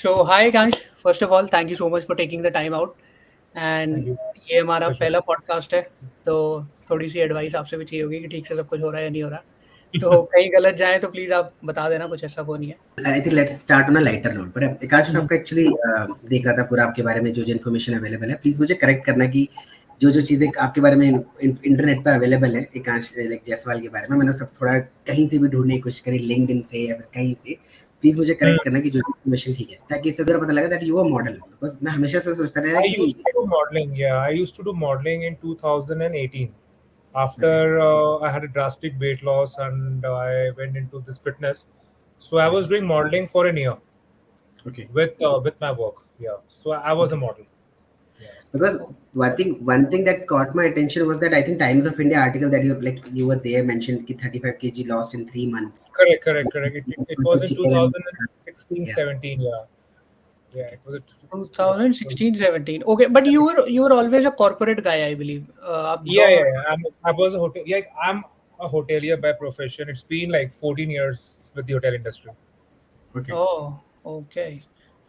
So hi Gansh, first of all thank you so much for taking the time out thank and you. ये हमारा pleasure. पहला podcast है तो थोड़ी सी advice आपसे भी चाहिए होगी कि ठीक से सब कुछ हो रहा है या नहीं हो रहा। तो कहीं गलत जाए तो प्लीज आप बता देना, कुछ ऐसा वो नहीं है। I think let's start on a lighter note. पर आकाश, मैं हम्म। आपका एक्चुअली देख रहा था पूरा आपके बारे में जो जो इन्फॉर्मेशन अवेलेबल है, प्लीज मुझे करेक्ट करना कि जो जो चीजें आपके बारे में इंटरनेट पे अवेलेबल है एकांश लाइक जायसवाल के बारे में, मैंने सब थोड़ा कहीं से भी ढूंढने की कोशिश करी, लिंक्डइन से या फिर कहीं से। प्लीज मुझे करेक्ट करना कि जो इन्फॉर्मेशन ठीक है, ताकि इससे थोड़ा पता लगा that you are model. Because मैं हमेशा से सोचता रहा I कि used to do modeling. Yeah, I used to do modeling in 2018. After I had a drastic weight loss and I went into this fitness, so I was doing modeling for a year okay, with my work. Yeah, so I was a model. Yeah. because one thing that caught my attention was that I think Times of India article that you were there mentioned कि 35 kg lost in 3 months. Correct. It was in Chicken and 2016, yeah. 17. Yeah. It was. 2016-17 okay, but you were always a corporate guy, I believe. आप Yeah. job I was a hotel. Yeah, I'm a hotelier by profession. It's been like 14 years with the hotel industry. Okay. Oh okay.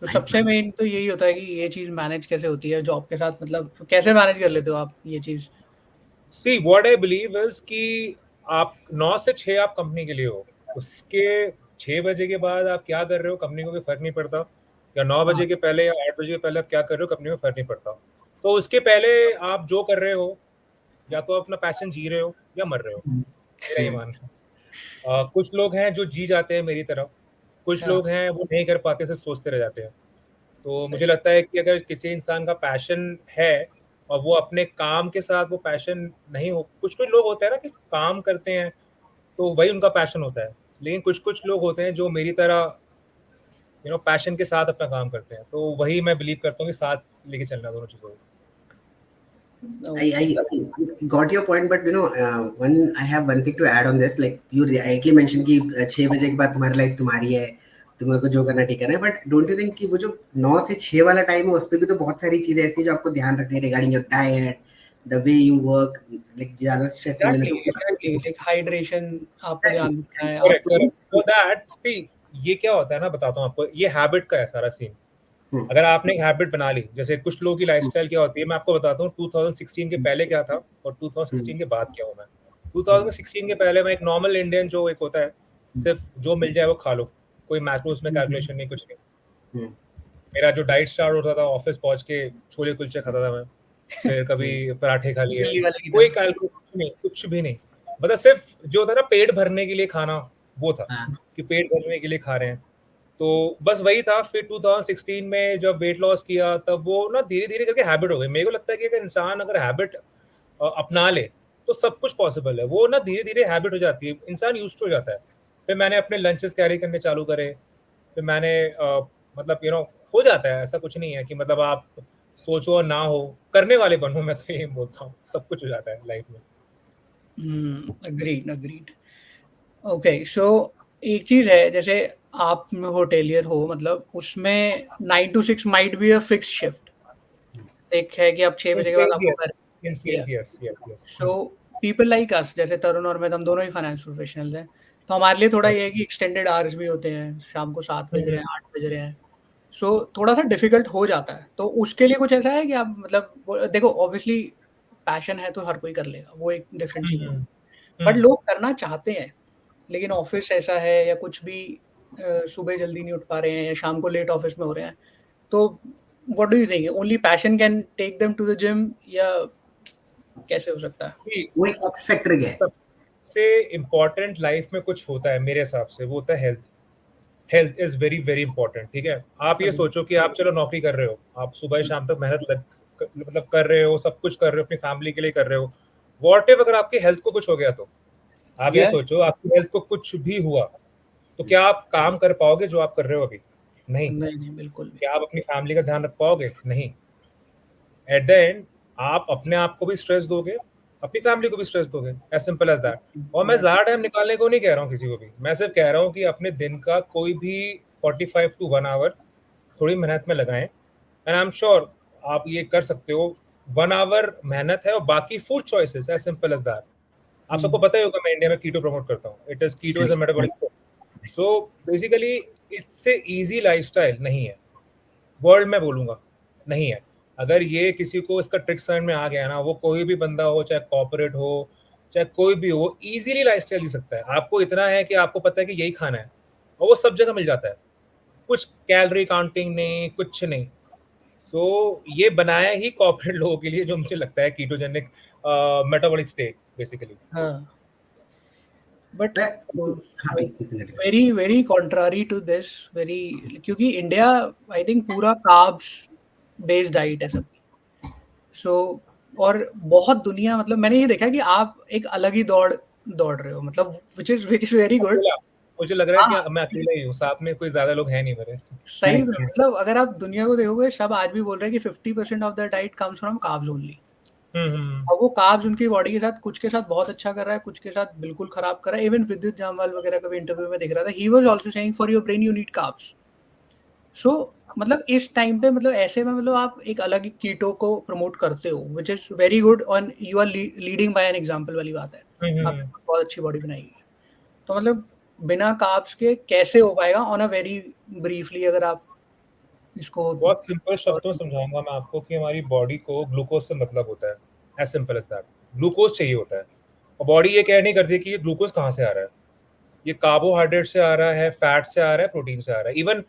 तो Nice, सबसे man. Main तो यही होता है कि ये चीज मैनेज कैसे होती है जॉब के साथ, मतलब कैसे मैनेज कर लेते हो आप ये चीज। See what I believe is कि आप 9 से 6 आप कंपनी के लिए हो, उसके 6 बजे के बाद आप क्या कर रहे हो कंपनी को कोई फर्क नहीं पड़ता, या 9 हाँ। बजे के पहले या 8 बजे के पहले आप क्या कर रहे हो कंपनी को फर्क नहीं पड़ता। तो उसके पहले आप जो कर रहे हो, या तो अपना पैशन जी रहे हो या मर रहे हो, मेरा ये मानना है। कुछ लोग हैं जो जी जाते हैं मेरी तरह, कुछ अच्छा। लोग हैं वो नहीं कर पाते, सिर्फ सोचते रह जाते हैं। तो मुझे सही। लगता है कि अगर किसी इंसान का पैशन है और वो अपने काम के साथ वो पैशन नहीं हो, कुछ कुछ लोग होते हैं ना कि काम करते हैं तो वही उनका पैशन होता है, लेकिन कुछ कुछ लोग होते हैं जो मेरी तरह पैशन के साथ अपना काम करते हैं, तो वही मैं बिलीव करता हूँ कि साथ लेके चलना दोनों चीजों को। I got your point, but I have one thing to add on this. Like you rightly mentioned कि 6 बजे के बाद तुम्हारी लाइफ तुम्हारी है, तुम्हें को जो करना ठीक करना है। बट डोंट यू थिंक कि वो जो 9 से 6 वाला टाइम है, उस पे भी तो बहुत सारी चीजें ऐसी है जो आपको ध्यान रखनी है regarding your diet, the way you work, like ज्यादा स्ट्रेस नहीं लेना, तो एग्जैक्टली लाइक हाइड्रेशन आपको ध्यान रखना है करेक्ट आपको। सो दैट सी ये क्या होता है ना, बताता हूँ आपको, ये हैबिट का है सारा सीन। अगर आपने एक हैबिट बना ली, जैसे कुछ लोगों की लाइफस्टाइल क्या होती है, मैं आपको बताता हूँ 2016 के पहले क्या था और 2016 के बाद क्या हूँ मैं। 2016 के पहले मैं एक नॉर्मल इंडियन जो एक होता है, सिर्फ जो मिल जाए वो खा लो, कोई मैक्रोस में कैलकुलेशन नहीं, कुछ नहीं। मेरा जो डाइट स्टार्ट होता था, ऑफिस पहुंच के छोले कुलचे खाता था मैं, फिर कभी पराठे खा लिए, दिल्ली वाले की कोई तरह। कैलकुलेशन नहीं, कुछ भी नहीं। मतलब सिर्फ जो होता है ना पेट भरने के लिए खाना, वो था कि पेट भरने के लिए खा रहे हैं। तो बस वही था। फिर 2016 में जब वेट लॉस किया, तब वो ना धीरे धीरे करके हैबिट हो गई। मेरे को लगता है कि अगर इंसान अगर हैबिट अपना ले तो सब कुछ पॉसिबल है। वो ना धीरे धीरे हैबिट हो जाती है, इंसान यूज हो जाता है। फिर मैंने अपने लंचेस कैरी करने चालू करे, फिर मैंने मतलब हो जाता है, ऐसा कुछ नहीं है कि मतलब आप सोचो और ना हो, करने वाले बनो। मैं तो ये बोलता हूँ, सब कुछ हो जाता है लाइफ में। अग्रीड। ओके, सो एक चीज है, जैसे आप होटेलियर हो, मतलब उसमें 9 to 6 might be a fix shift. एक है कि आप 6 बजे के बाद आपको घर। yes. So people like us, जैसे तरुण और मैं, हम दोनों ही फाइनेंस प्रोफेशनल्स हैं, तो हमारे लिए थोड़ा ये है कि एक्सटेंडेड आवर्स भी होते हैं, शाम को 7 बज रहे हैं, 8 बज रहे हैं। सो थोड़ा सा डिफिकल्ट हो जाता है। तो उसके लिए कुछ ऐसा है कि आप मतलब देखो, ऑब्वियसली पैशन है तो हर कोई कर लेगा, वो एक डिफरेंट चीज है। बट लोग करना चाहते हैं, लेकिन ऑफिस ऐसा है या कुछ भी, सुबह जल्दी नहीं उठ पा रहे हैं या शाम को लेट ऑफिस में हो रहे हैं। तो what do you think, only passion can take them to the gym, या कैसे हो सकता है? वो एक एक्स फैक्टर है। सबसे इम्पोर्टेंट लाइफ में कुछ होता है मेरे हिसाब से, वो होता है health. Health is very very important. ठीक है, आप ये सोचो कि आप चलो नौकरी कर रहे हो, आप सुबह शाम तक मेहनत मतलब कर रहे हो, सब कुछ कर रहे हो, अपनी फैमिली के लिए कर रहे हो। व्हाट इफ अगर आपकी हेल्थ को कुछ हो गया, तो आप ये सोचो आपकी हेल्थ को कुछ भी हुआ तो क्या आप काम कर पाओगे जो आप कर रहे हो अभी? नहीं। नहीं, बिल्कुल भी। क्या आप अपनी फैमिली का ध्यान रख पाओगे? नहीं। एट द एंड आप अपने आप को भी स्ट्रेस दोगे, अपनी फैमिली को भी स्ट्रेस दोगे, एज सिंपल एज दैट। और मैं ज्यादा टाइम निकालने को नहीं कह रहा हूँ किसी को भी, मैं सिर्फ कह रहा हूँ कि अपने दिन का कोई भी 45 to 1 आवर थोड़ी मेहनत में लगाएं। एंड आई एम श्योर आप ये कर सकते हो। 1 आवर मेहनत है और बाकी food choices, as simple as that. आप सबको पता ही होगा मैं इंडिया में कीटो प्रमोट करता हूँ। It is keto is a metabolic. So basically इससे इजी लाइफस्टाइल नहीं है। वर्ल्ड में बोलूंगा नहीं है। अगर ये किसी को इसका ट्रिक समझ में आ गया ना, वो कोई भी बंदा हो, चाहे कॉर्पोरेट हो, चाहे कोई भी हो, इजीली लाइफस्टाइल जी सकता है। आपको इतना है कि आपको पता है कि यही खाना है, और वो सब जगह मिल जाता है, कुछ कैलोरी काउंटिंग नहीं, कुछ नहीं। सो ये बनाया ही कॉर्पोरेट लोगों के लिए, जो मुझे लगता है कीटोजेनिक मेटाबॉलिक स्टेट बेसिकली। हाँ, बट हाँ भाई continue। Very very contrary to this, very, क्योंकि इंडिया आई थिंक पूरा कार्ब्स बेस्ड डाइट है सब। सो और बहुत दुनिया, मतलब मैंने ये देखा कि आप एक अलग ही दौड़ दौड़ रहे हो, मतलब विच इज वेरी गुड। अकेला, मुझे लग रहा है हाँ, कि मैं अकेला ही हूँ, साथ में कोई ज्यादा लोग हैं नहीं मेरे। सही में, Correct। मतलब अगर आप दुनिया को देखोगे, सब आज भी बोल रहे हैं कि 50% of the diet comes from carbs only. Hmm. अब वो कार्ब्स उनकी बॉडी के साथ, कुछ के साथ बहुत अच्छा कर रहा है, कुछ के साथ बिल्कुल खराब कर रहा है। इवन विद्युत जामवाल वगैरह का भी इंटरव्यू में दिख रहा था, he was also saying for your brain you need carbs. So मतलब इस टाइम पे, मतलब ऐसे में, मतलब आप एक अलग ही कीटो को प्रमोट करते हो, व्हिच इज वेरी गुड, और you are leading by an example वाली बात है। आपने बहुत अच्छी बॉडी बनाई है। तो मतलब बिना कार्ब्स के कैसे हो पाएगा, ऑन अ वेरी ब्रीफली अगर आप इसको। बहुत सिंपल शब्दों में समझाऊंगा मैं आपको कि हमारी बॉडी को ग्लूकोज से मतलब होता है, as simple as that. Glucose चाहिए होता है, और बॉडी ये कह नहीं करती कि ये ग्लूकोज कहाँ से आ रहा है, ये कार्बोहाइड्रेट से आ रहा है, फैट से आ रहा है, प्रोटीन से आ रहा है। इवन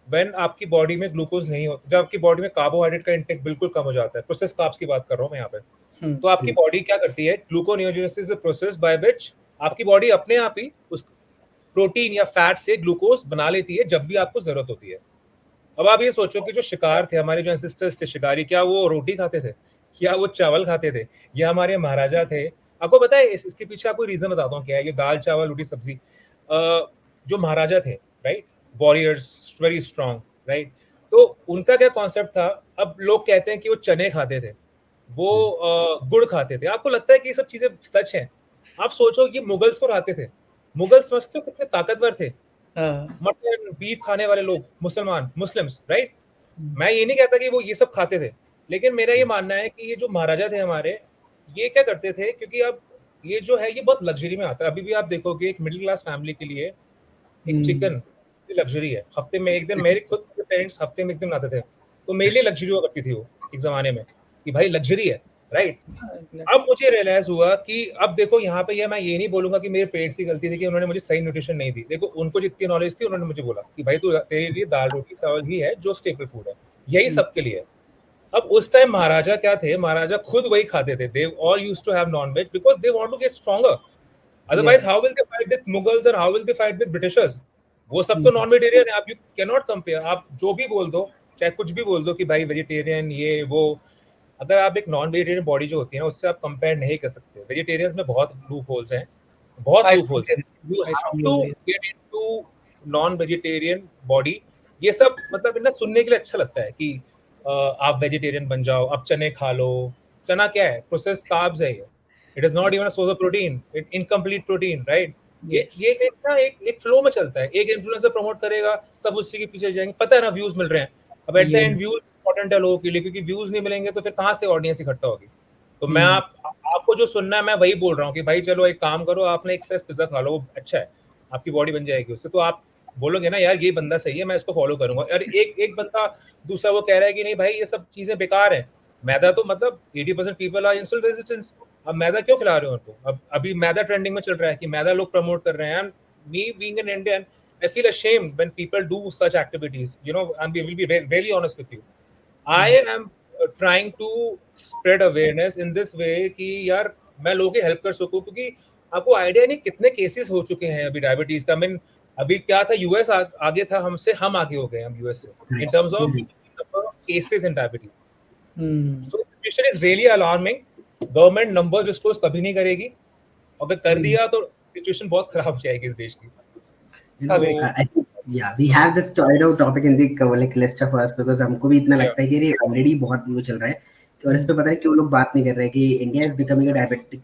व्हेन आपकी बॉडी में ग्लूकोज नहीं होता, जब आपकी बॉडी में कार्बोहाइड्रेट का इंटेक बिल्कुल कम हो जाता है, प्रोसेस कार्ब्स की बात कर रहा हूँ मैं यहाँ पे, तो आपकी बॉडी क्या करती है, gluconeogenesis is a process by which आपकी बॉडी अपने आप ही उस प्रोटीन या फैट से ग्लूकोज बना लेती है जब भी आपको जरूरत होती है। अब आप ये सोचो कि जो शिकार थे, हमारे जो एंसेस्टर्स थे शिकारी, क्या वो रोटी खाते थे, क्या वो चावल खाते थे, या हमारे महाराजा थे? आपको पता है इसके पीछे आपको रीजन बताता हूँ क्या है। ये दाल चावल रोटी सब्जी, जो महाराजा थे, right, warriors, very strong, right, तो उनका क्या कॉन्सेप्ट था। अब लोग कहते हैं कि वो चने खाते थे, वो गुड़ खाते थे। आपको लगता है कि ये सब चीजें सच हैं? आप सोचो ये मुगल्स को खाते थे। मुगल समझते हो कितने ताकतवर थे, मटन बीफ खाने वाले लोग, मुसलमान, मुस्लिम्स, राइट। मैं ये नहीं कहता कि वो ये सब खाते थे, लेकिन मेरा ये मानना है कि ये जो महाराजा थे हमारे, ये क्या करते थे, क्योंकि अब ये जो है ये बहुत लग्जरी में आता है। अभी भी आप देखोगे एक मिडिल क्लास फैमिली के लिए एक चिकन लग्जरी है। हफ्ते में एक दिन, मेरे खुद के पेरेंट्स हफ्ते में एक दिन आते थे, तो मेरे लिए लग्जरी हुआ करती थी वो एक जमाने में, कि भाई लग्जरी है, राइट। अब मुझे रियलाइज हुआ कि अब देखो यहाँ पे, ये मैं ये नहीं बोलूंगा कि मेरे पेरेंट्स की गलती थी कि उन्होंने मुझे सही न्यूट्रिशन नहीं दी। देखो उनको जितनी नॉलेज थी, उन्होंने मुझे बोला कि भाई तू, तेरे लिए दाल रोटी चावल ही है जो स्टेपल फूड है, यही सबके लिए है। अब उस टाइम महाराजा क्या थे, महाराजा खुद वही खाते थे। They all used to have non-veg because they want to get stronger. Otherwise how will they fight with Mughals और how will they fight with Britishers? वो सब तो नॉन वेजिटेरियन है। आप यू कैन नॉट कंपेयर। आप जो भी बोल दो, चाहे कुछ भी बोल दो कि भाई वेजिटेरियन ये वो, अगर आप एक नॉन वेजिटेरियन बॉडी जो होती है ना, उससे आप कंपेयर नहीं कर सकते। वेजिटेरियंस में बहुत लूप होल्स हैं, बहुत लूप होल्स हैं। You have to get into non vegetarian body. ये सब मतलब ना सुनने के लिए अच्छा लगता है कि आप वेजिटेरियन बन जाओ, आप चने खा लो। चना क्या है? प्रोसेस कार्ब्स है ये। It is not even a source of protein, it incomplete protein, right. ये एक ना एक फ्लो में चलता है। एक इन्फ्लुएंसर प्रमोट करेगा, सब उसी के पीछे जाएंगे, पता है ना व्यूज मिल रहे हैं। अब eight the and views important है लोगों के लिए, क्योंकि व्यूज नहीं मिलेंगे तो फिर कहाँ से ऑडियंस इकट्ठा होगी। तो मैं आपको जो सुनना है मैं वही बोल रहा हूँ कि भाई चलो एक काम करो, आपने एक स्लाइस पिज्जा खा लो, वो अच्छा है, आपकी बॉडी बन जाएगी उससे। तो आप बोलोगे ना यार ये बंदा सही है, मैं इसको फॉलो करूंगा। और एक एक बंदा दूसरा वो कह रहा है कि नहीं भाई ये सब चीजें बेकार है। मैदा तो मतलब 80% पीपल आर इंसुलिन रेजिस्टेंस। अब मैदा क्यों खिला रहे हो उनको? अब अभी मैदा ट्रेंडिंग में चल रहा है कि मैदा लोग प्रमोट कर रहे हैं। Me being an Indian, I feel ashamed when people do such activities. You know, I will be really honest with you. I am trying to spread awareness in this way कि यार मैं लोगों की help कर सकूं, क्योंकि आपको idea नहीं कितने केसेस हो चुके हैं अभी डायबिटीज का। मीन अभी क्या था, यूएस आगे था हमसे, हम आगे हो गए हम यूएस से in terms of number of cases in diabetes. So situation is really alarming. Government number disclose कभी नहीं करेगी, अगर कर दिया तो सिचुएशन बहुत खराब हो जाएगी इस देश की। You know, I think, yeah, we have this topic in the like list of us because हमको भी इतना लगता है कि ये ऑलरेडी बहुत वो चल रहा है, और इस पे पता नहीं क्यों लोग बात नहीं कर रहे हैं कि India is becoming a diabetic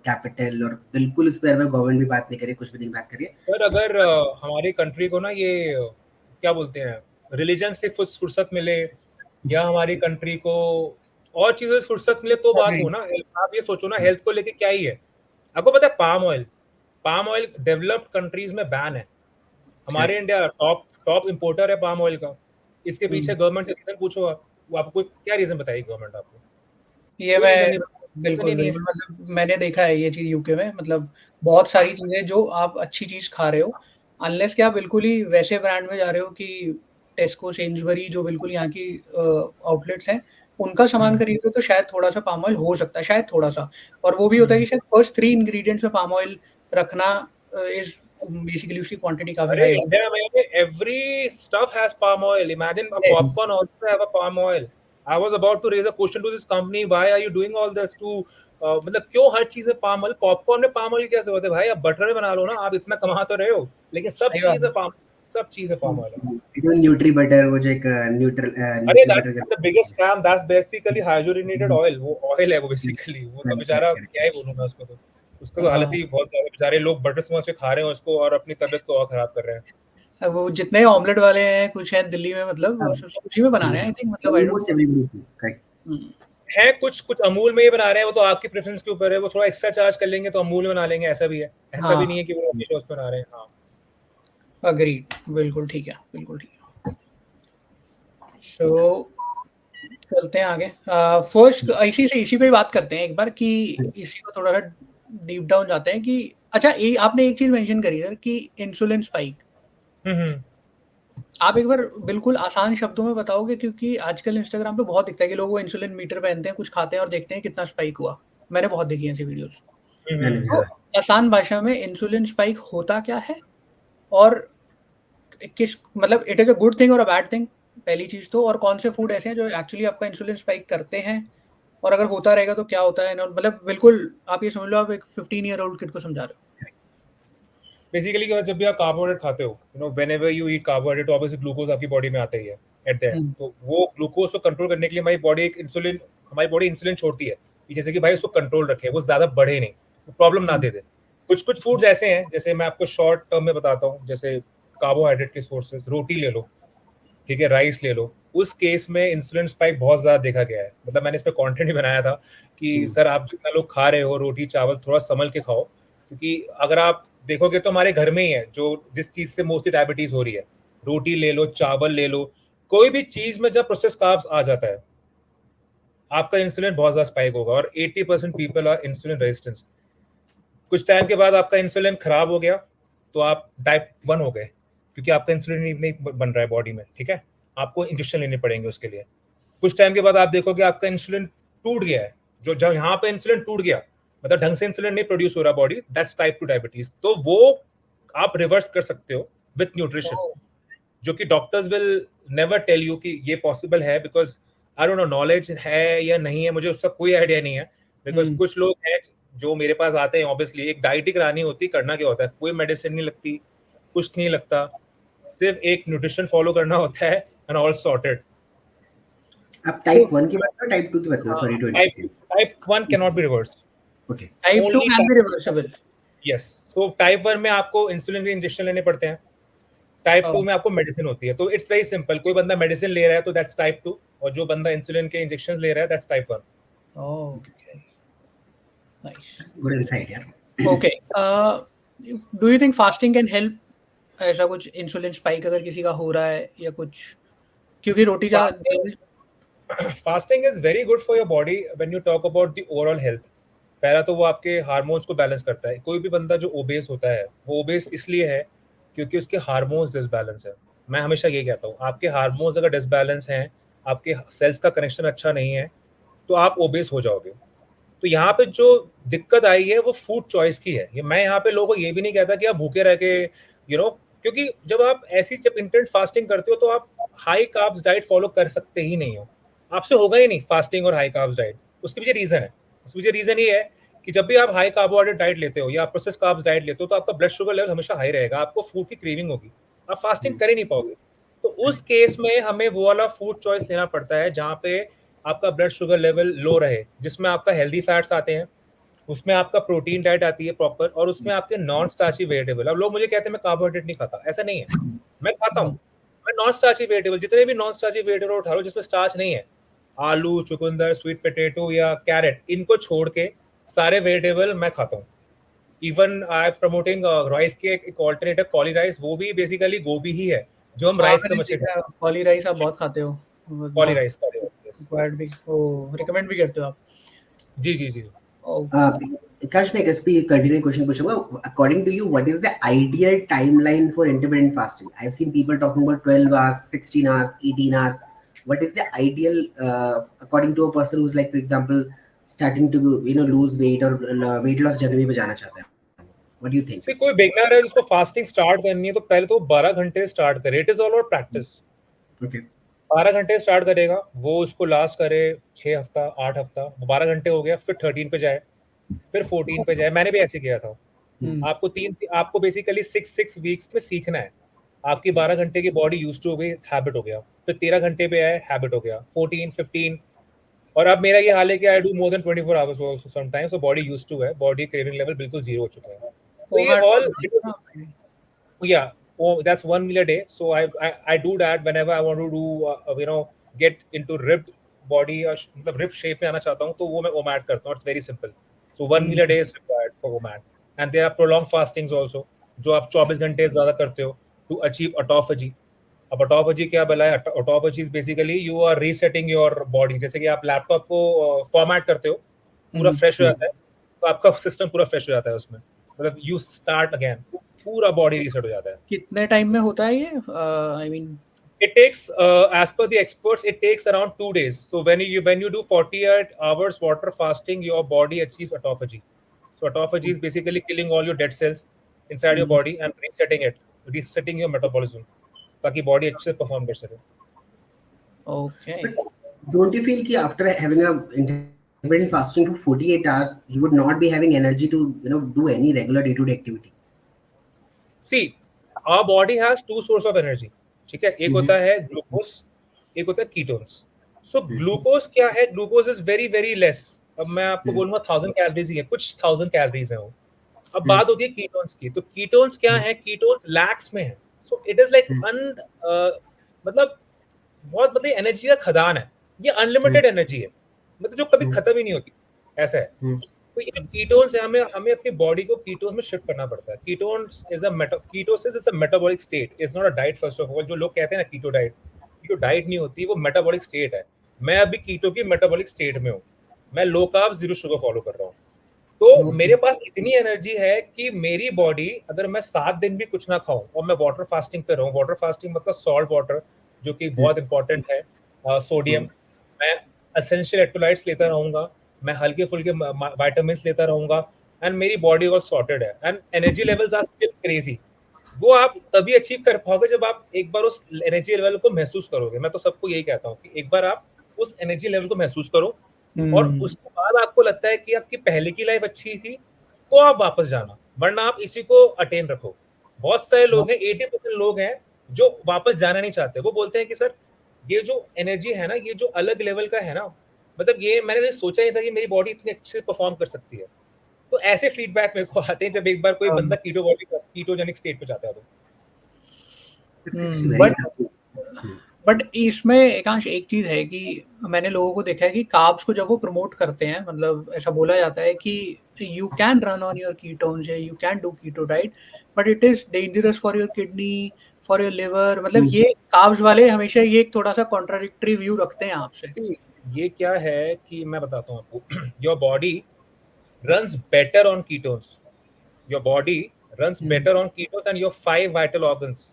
capital, और बिल्कुल इस पे गवर्नमेंट भी बात नहीं करे, कुछ भी नहीं बात करिए। सर अगर हमारी कंट्री को ना ये क्या बोलते हैं, रिलीजन से फुर्सत मिले, या हमारी कंट्री को और चीजों से फुर्सत मिले तो बात हो ना। आप ये सोचो ना, हेल्थ को लेके क्या ही है। आपको पता है पाम ऑयल डेवलप्ड कंट्रीज में बैन है। हमारे इंडिया टॉप इंपोर्टर है पाम ऑयल का। इसके पीछे गवर्नमेंट का रीजन पूछो आप, वो आपको क्या रीजन बताएगी गवर्नमेंट आपको? ये कोई रीजन मैं नहीं, बिल्कुल नहीं है। बिल्कुल मतलब मैंने देखा है ये चीज़ यूके में, मतलब बहुत सारी चीज़ें जो आप अच्छी चीज़ खा रहे हो, अनलेस कि आप बिल्कुल ही वैसे ब्रांड में जा रहे हो कि टेस्को, सेंसबरी जो बिल्कुल यहाँ की आउटलेट्स हैं, उनका सामान खरीद रहे हो तो शायद थोड़ा-सा पाम ऑयल हो सकता है, शायद थोड़ा-सा। और वो भी होता है कि शायद फर्स्ट 3 इंग्रीडिएंट्स में पाम ऑयल रखना इज़ बेसिकली उसकी क्वांटिटी काफ़ी अरे हाई होती इंडिया में every stuff has palm oil. Imagine a है। popcorn also have a palm oil. I was about to raise a question to this company. Why are you doing all this to मतलब क्यों हर चीज में palm oil? Popcorn में palm oil कैसे होते भाई? आप बटर में बना लो ना, आप इतना कमा तो रहे हो, लेकिन सब सही बात चीज है। है पाम, सब चीज है palm oil. Even nutri butter, वो जो एक न्यूट्रल अरे nutri that's butter the biggest scam. That's basically hydrogenated oil. वो ऑयल है वो बेसिकली। वो तो बेचारा क्या ही बोलूं मैं उसको तो। उसका तो हालत ही बहुत ज्यादा, बेचारे लोग बटर समझ के खा रहे हैं उसको और अपनी तबीयत को और खराब कर रहे हैं। अब वो जितने ऑमलेट वाले हैं कुछ हैं दिल्ली में, मतलब वो सब उसी में बना रहे हैं आई थिंक, मतलब I don't almost everybody correct. No. है कुछ अमूल में ये बना रहे हैं, वो तो आपकी प्रेफरेंस के ऊपर है। वो थोड़ा एक्स्ट्रा चार्ज कर लेंगे तो अमूल में बना लेंगे, ऐसा भी है। ऐसा भी नहीं है कि वो हमेशा उस पर बना रहे हैं। हाँ अग्रीड, बिल्कुल ठीक है, बिल्कुल ठीक है। सो चलते हैं आगे। फर्स्ट इसी पे ही बात करते हैं एक बार कि इसी को थोड़ा सा डीप डाउन जाते हैं कि अच्छा आपने एक चीज मेंशन करी सर कि इंसुलिन स्पाइक। आप एक बार बिल्कुल आसान शब्दों में बताओगे, क्योंकि आजकल इंस्टाग्राम पे बहुत दिखता है कि लोग वो इंसुलिन मीटर पहनते हैं, कुछ खाते हैं और देखते हैं कितना स्पाइक हुआ। मैंने बहुत देखी हैं ऐसी वीडियोस। तो आसान भाषा में इंसुलिन स्पाइक होता क्या है और किस मतलब it is a good thing और अ बैड थिंग, पहली चीज तो, और कौन से फूड ऐसे हैं जो एक्चुअली आपका इंसुलिन स्पाइक करते हैं, और अगर होता रहेगा तो क्या होता है, मतलब बिल्कुल आप ये समझ लो आप एक 15 ईयर ओल्ड किड को समझा रहे हो। बेसिकली जब भी आप कार्बोहाइड्रेट खाते हो, you know whenever you eat carbohydrate, तो ऑब्वियसली ग्लूकोज आपकी बॉडी में आता ही है एट द एंड। तो वो ग्लूकोज को कंट्रोल करने के लिए हमारी बॉडी इंसुलिन छोड़ती है कि जैसे कि भाई उसको कंट्रोल रखे, वो ज्यादा बढ़े नहीं, प्रॉब्लम ना दे दे। कुछ फूड्स ऐसे हैं, जैसे मैं आपको शॉर्ट टर्म में बताता हूँ, जैसे कार्बोहाइड्रेट के सोर्सेस, रोटी ले लो, ठीक है, राइस ले लो, उस केस में इंसुलिन स्पाइक बहुत ज्यादा देखा गया है। मतलब मैंने इस पे कंटेंट भी बनाया था कि सर आप जितना लोग खा रहे हो रोटी चावल, थोड़ा संभल के खाओ, क्योंकि अगर आप देखोगे तो हमारे घर में ही है जो जिस चीज से मोस्टली डायबिटीज हो रही है। रोटी ले लो, चावल ले लो, कोई भी चीज में जब प्रोसेस कार्ब्स आ जाता है, आपका इंसुलिन बहुत ज्यादा स्पाइक होगा। और 80% पीपल आर इंसुलिन रेजिस्टेंस। कुछ टाइम के बाद आपका इंसुलिन खराब हो गया तो आप टाइप 1 हो गए, क्योंकि आपका इंसुलिन नहीं बन रहा है बॉडी में, ठीक है, आपको इंजेक्शन लेने पड़ेंगे उसके लिए। कुछ टाइम के बाद आप देखोगे आपका इंसुलिन टूट गया है, जो जब यहाँ पे इंसुलिन टूट गया, मतलब ढंग से इंसुलिन नहीं प्रोड्यूस हो रहा बॉडी, दैट्स टाइप 2 डायबिटीज। तो वो आप रिवर्स कर सकते हो विथ न्यूट्रिशन, जो कि doctors will never tell you कि ये पॉसिबल है, because I don't know knowledge है या नहीं है, मुझे उसका कोई आइडिया नहीं है। बिकॉज कुछ लोग हैं जो मेरे पास आते हैं, ऑब्वियसली एक डाइट ही करानी होती, करना क्या होता है, कोई मेडिसिन नहीं लगती, कुछ नहीं लगता, सिर्फ एक न्यूट्रिशन फॉलो करना होता है एंड ऑल सॉर्टेड। आप टाइप 1 की बात करो, टाइप 2 की बात करो, sorry to interrupt. Type 1 can not be reversed, okay, type 2 only can be reversible. Yes. So type 1 में आपको इंसुलिन के इंजेक्शन लेने पड़ते हैं, टाइप 2 में आपको मेडिसिन होती है। तो इट्स वेरी सिंपल, कोई बंदा मेडिसिन ले रहा है तो दैट्स टाइप 2, और जो बंदा इंसुलिन के इंजेक्शंस ले रहा है that's type 1। Okay, nice, good insight यार। Okay. Do you think fasting can help, ऐसा कुछ इंसुलिन स्पाइक अगर किसी का हो रहा है या कुछ, क्योंकि रोटी fasting is very good for your body when you talk about the overall health. पहला तो वो आपके हार्मोन्स को बैलेंस करता है। कोई भी बंदा जो ओबेस होता है, वो ओबेस इसलिए है क्योंकि उसके हार्मोन्स डिसबैलेंस है। मैं हमेशा ये कहता हूँ, आपके हार्मोन्स अगर डिसबैलेंस हैं, आपके सेल्स का कनेक्शन अच्छा नहीं है, तो आप ओबेस हो जाओगे। तो यहाँ पे जो दिक्कत आई है वो फूड चॉइस की है। ये मैं यहाँ पे लोगों को ये भी नहीं कहता कि आप भूखे रह के क्योंकि जब आप ऐसी जब इंटरमिटेंट फास्टिंग करते हो तो आप हाई कार्ब्स डाइट फॉलो कर सकते ही नहीं हो, आपसे होगा ही नहीं फास्टिंग और हाई कार्ब्स डाइट। उसके पीछे रीजन है, उसके पीछे रीजन ये है कि जब भी आप हाई कार्बोहाइड्रेट डाइट लेते हो या प्रोसेस कार्ब्स डाइट लेते हो तो आपका ब्लड शुगर लेवल हमेशा हाई रहेगा, आपको फूड की क्रेविंग होगी, आप फास्टिंग कर ही नहीं पाओगे। तो उस केस में हमें वो वाला फूड चॉइस लेना पड़ता है जहाँ पे आपका ब्लड शुगर लेवल लो रहे, जिसमें आपका हेल्दी फैट्स आते हैं, उसमें आपका प्रोटीन डाइट आती है प्रॉपर, और उसमें आपके नॉन स्टार्ची वेजिटेबल। अब लोग मुझे कहते हैं मैं कार्बोहाइड्रेट नहीं खाता, ऐसा नहीं है, मैं खाता हूँ। मैं नॉन स्टार्ची वेजिटेबल, जितने भी नॉन स्टार्ची वेजिटेबल उठा लो जिसमें स्टार्च नहीं है, आलू, चुकंदर, स्वीट पोटैटो या कैरेट, इनको छोड़ के सारे वेजिटेबल मैं खाता हूँ। Even I am promoting rice के एक ऑल्टरनेटिव कॉली राइस, वो भी बेसिकली गोभी ही है, जो हम हाँ, राइस का मैंने मछली देखा है, पॉली राइस आप बहुत खाते हो, पॉली बहुत राइस का yes. रिक्वायर्ड भी, ओ रिकमेंड भी करते हो आप? जी जी जी ओके। Kash, मैं इस पे कंटिन्यू क्वेश्चन पूछूंगा. According to you, what is the ideal timeline for intermittent fasting? I've seen people talking about 12 hours, 16 hours, 18 hours. What is the ideal, according to a person who's like, for example, starting to lose weight or weight loss journey पे जाना चाहता है? What do you think? सी कोई beginner है जिसको fasting start करनी है तो पहले तो 12 घंटे स्टार्ट करे. It is all about practice. Okay. 12 घंटे स्टार्ट करेगा, वो उसको लास्ट करे 6 हफ्ता 8 हफ्ता, 12 घंटे हो गया, फिर 13 पे जाए, फिर 14 पे जाए. मैंने भी ऐसे किया था. आपको बेसिकली 6 वीक्स में सीखना है. आपकी 12 घंटे की बॉडी यूज टू हो गई, हैबिट हो गया. फिर 13 घंटे पे आए, हैबिट हो गया. 14 15 और अब मेरा ये हाल है कि I do more than 24 hours also sometimes. So body use to है, बॉडी क्रेविंग लेवल बिल्कुल जीरो हो चुका है. तो ये ओमैड ऑल ना आपने? yeah, oh, that's 1 meal a day. So I do that whenever I want to do get into ribbed body or मतलब rib shape में आना चाहता हूँ तो वो मैं OMAD करता हूँ. It's very simple. So 1 meal a day is required for OMAD. And there are prolonged fastings also जो आप 24 घंटे ज़्यादा करते हो to achieve autophagy. अब autophagy क्या भला है? Autophagy is basically you are resetting your body. जैसे कि आप लैपटॉप को फॉर्मेट करते हो, पूरा फ्रेश हो जाता है, तो आपका सिस्टम पूरा फ्रेश हो जाता है उसमें. मतलब you start again. पूरा बॉडी रीसेट हो जाता है. कितने टाइम में होता है ये? I mean It takes, as per the experts, it takes around 2 days. So when you do 48 hours water fasting, your body achieves autophagy. So autophagy is basically killing all your dead cells inside your body and resetting your metabolism, ताकि body अच्छे से perform कर सके. Okay. But don't you feel कि after having a intermittent fasting for 48 hours, you would not be having energy to do any regular day-to-day activity? See, our body has two source of energy. ठीक है, एक होता है glucose, एक होता है ketones. So glucose क्या है? Glucose is very very less. अब मैं आपको बोलूंगा 1000 कैलोरीज ही है, कुछ 1000 कैलोरीज है वो. अब बात होती है कीटोन्स की. तो कीटोन्स क्या है? कीटोन्स लैक्स में है. सो इट इज लाइक मतलब बहुत मतलब एनर्जी का खदान है. ये अनलिमिटेड एनर्जी है, मतलब जो कभी खत्म ही नहीं होती. ऐसा है. तो ये कीटोन्स है, हमें अपनी बॉडी को कीटोन्स में शिफ्ट करना पड़ता है. Ketosis is a metabolic state, is not a diet. First of all, जो लोग कहते हैं ना कीटो डाइट नहीं होती, वो मेटाबॉलिक स्टेट है. मैं अभी कीटो की मेटाबॉलिक स्टेट में हूँ. मैं low carb zero sugar follow कर रहा हूँ. तो मेरे पास इतनी एनर्जी है कि मेरी बॉडी, अगर मैं 7 दिन भी कुछ ना खाऊं और मैं वाटर फास्टिंग पे रहूं, वाटर फास्टिंग मतलब सॉल्ट वाटर, जो कि बहुत इंपॉर्टेंट है, सोडियम, मैं एसेंशियल इलेक्ट्रोलाइट्स लेता रहूंगा, मैं हल्के फुल्के विटामिन्स लेता रहूंगा, एंड मेरी बॉडी ऑल सॉर्टेड है, and energy levels are still crazy. वो आप तभी अचीव कर पाओगे जब आप एक बार उस एनर्जी लेवल को महसूस करोगे. मैं तो सबको यही कहता हूँ कि एक बार आप उस एनर्जी लेवल को महसूस करो, और उसके बाद आपको लगता है कि आपकी पहले की लाइफ अच्छी थी, तो आप वापस जाना, वरना आप इसी को अटेन रखो. बहुत सारे लोग हैं, 80% लोग हैं जो वापस जाना नहीं चाहते. वो बोलते हैं कि सर ये जो एनर्जी है ना, ये जो अलग लेवल का है ना, मतलब ये मैंने सोचा ही था कि मेरी बॉडी इतनी अच्छे से परफॉर्म कर सकती है. तो ऐसे फीडबैक मेरे को आते हैं जब एक बार कोई बंदा कीटोजेनिक स्टेट पे जाता है. तो बट इसमें एकांश एक चीज है कि मैंने लोगों को देखा है कि कार्ब्स को जब वो प्रमोट करते हैं, मतलब ऐसा बोला जाता है कि you can run on your ketones, you can do keto diet, but it is dangerous for your kidney, for your liver. मतलब ये कार्ब्स वाले हमेशा ये एक थोड़ा सा कॉन्ट्राडिक्टरी व्यू रखते हैं आपसे. ये क्या है कि मैं बताता हूँ आपको. Your body runs better on ketones. Your body runs better on ketones, and your 5 vital organs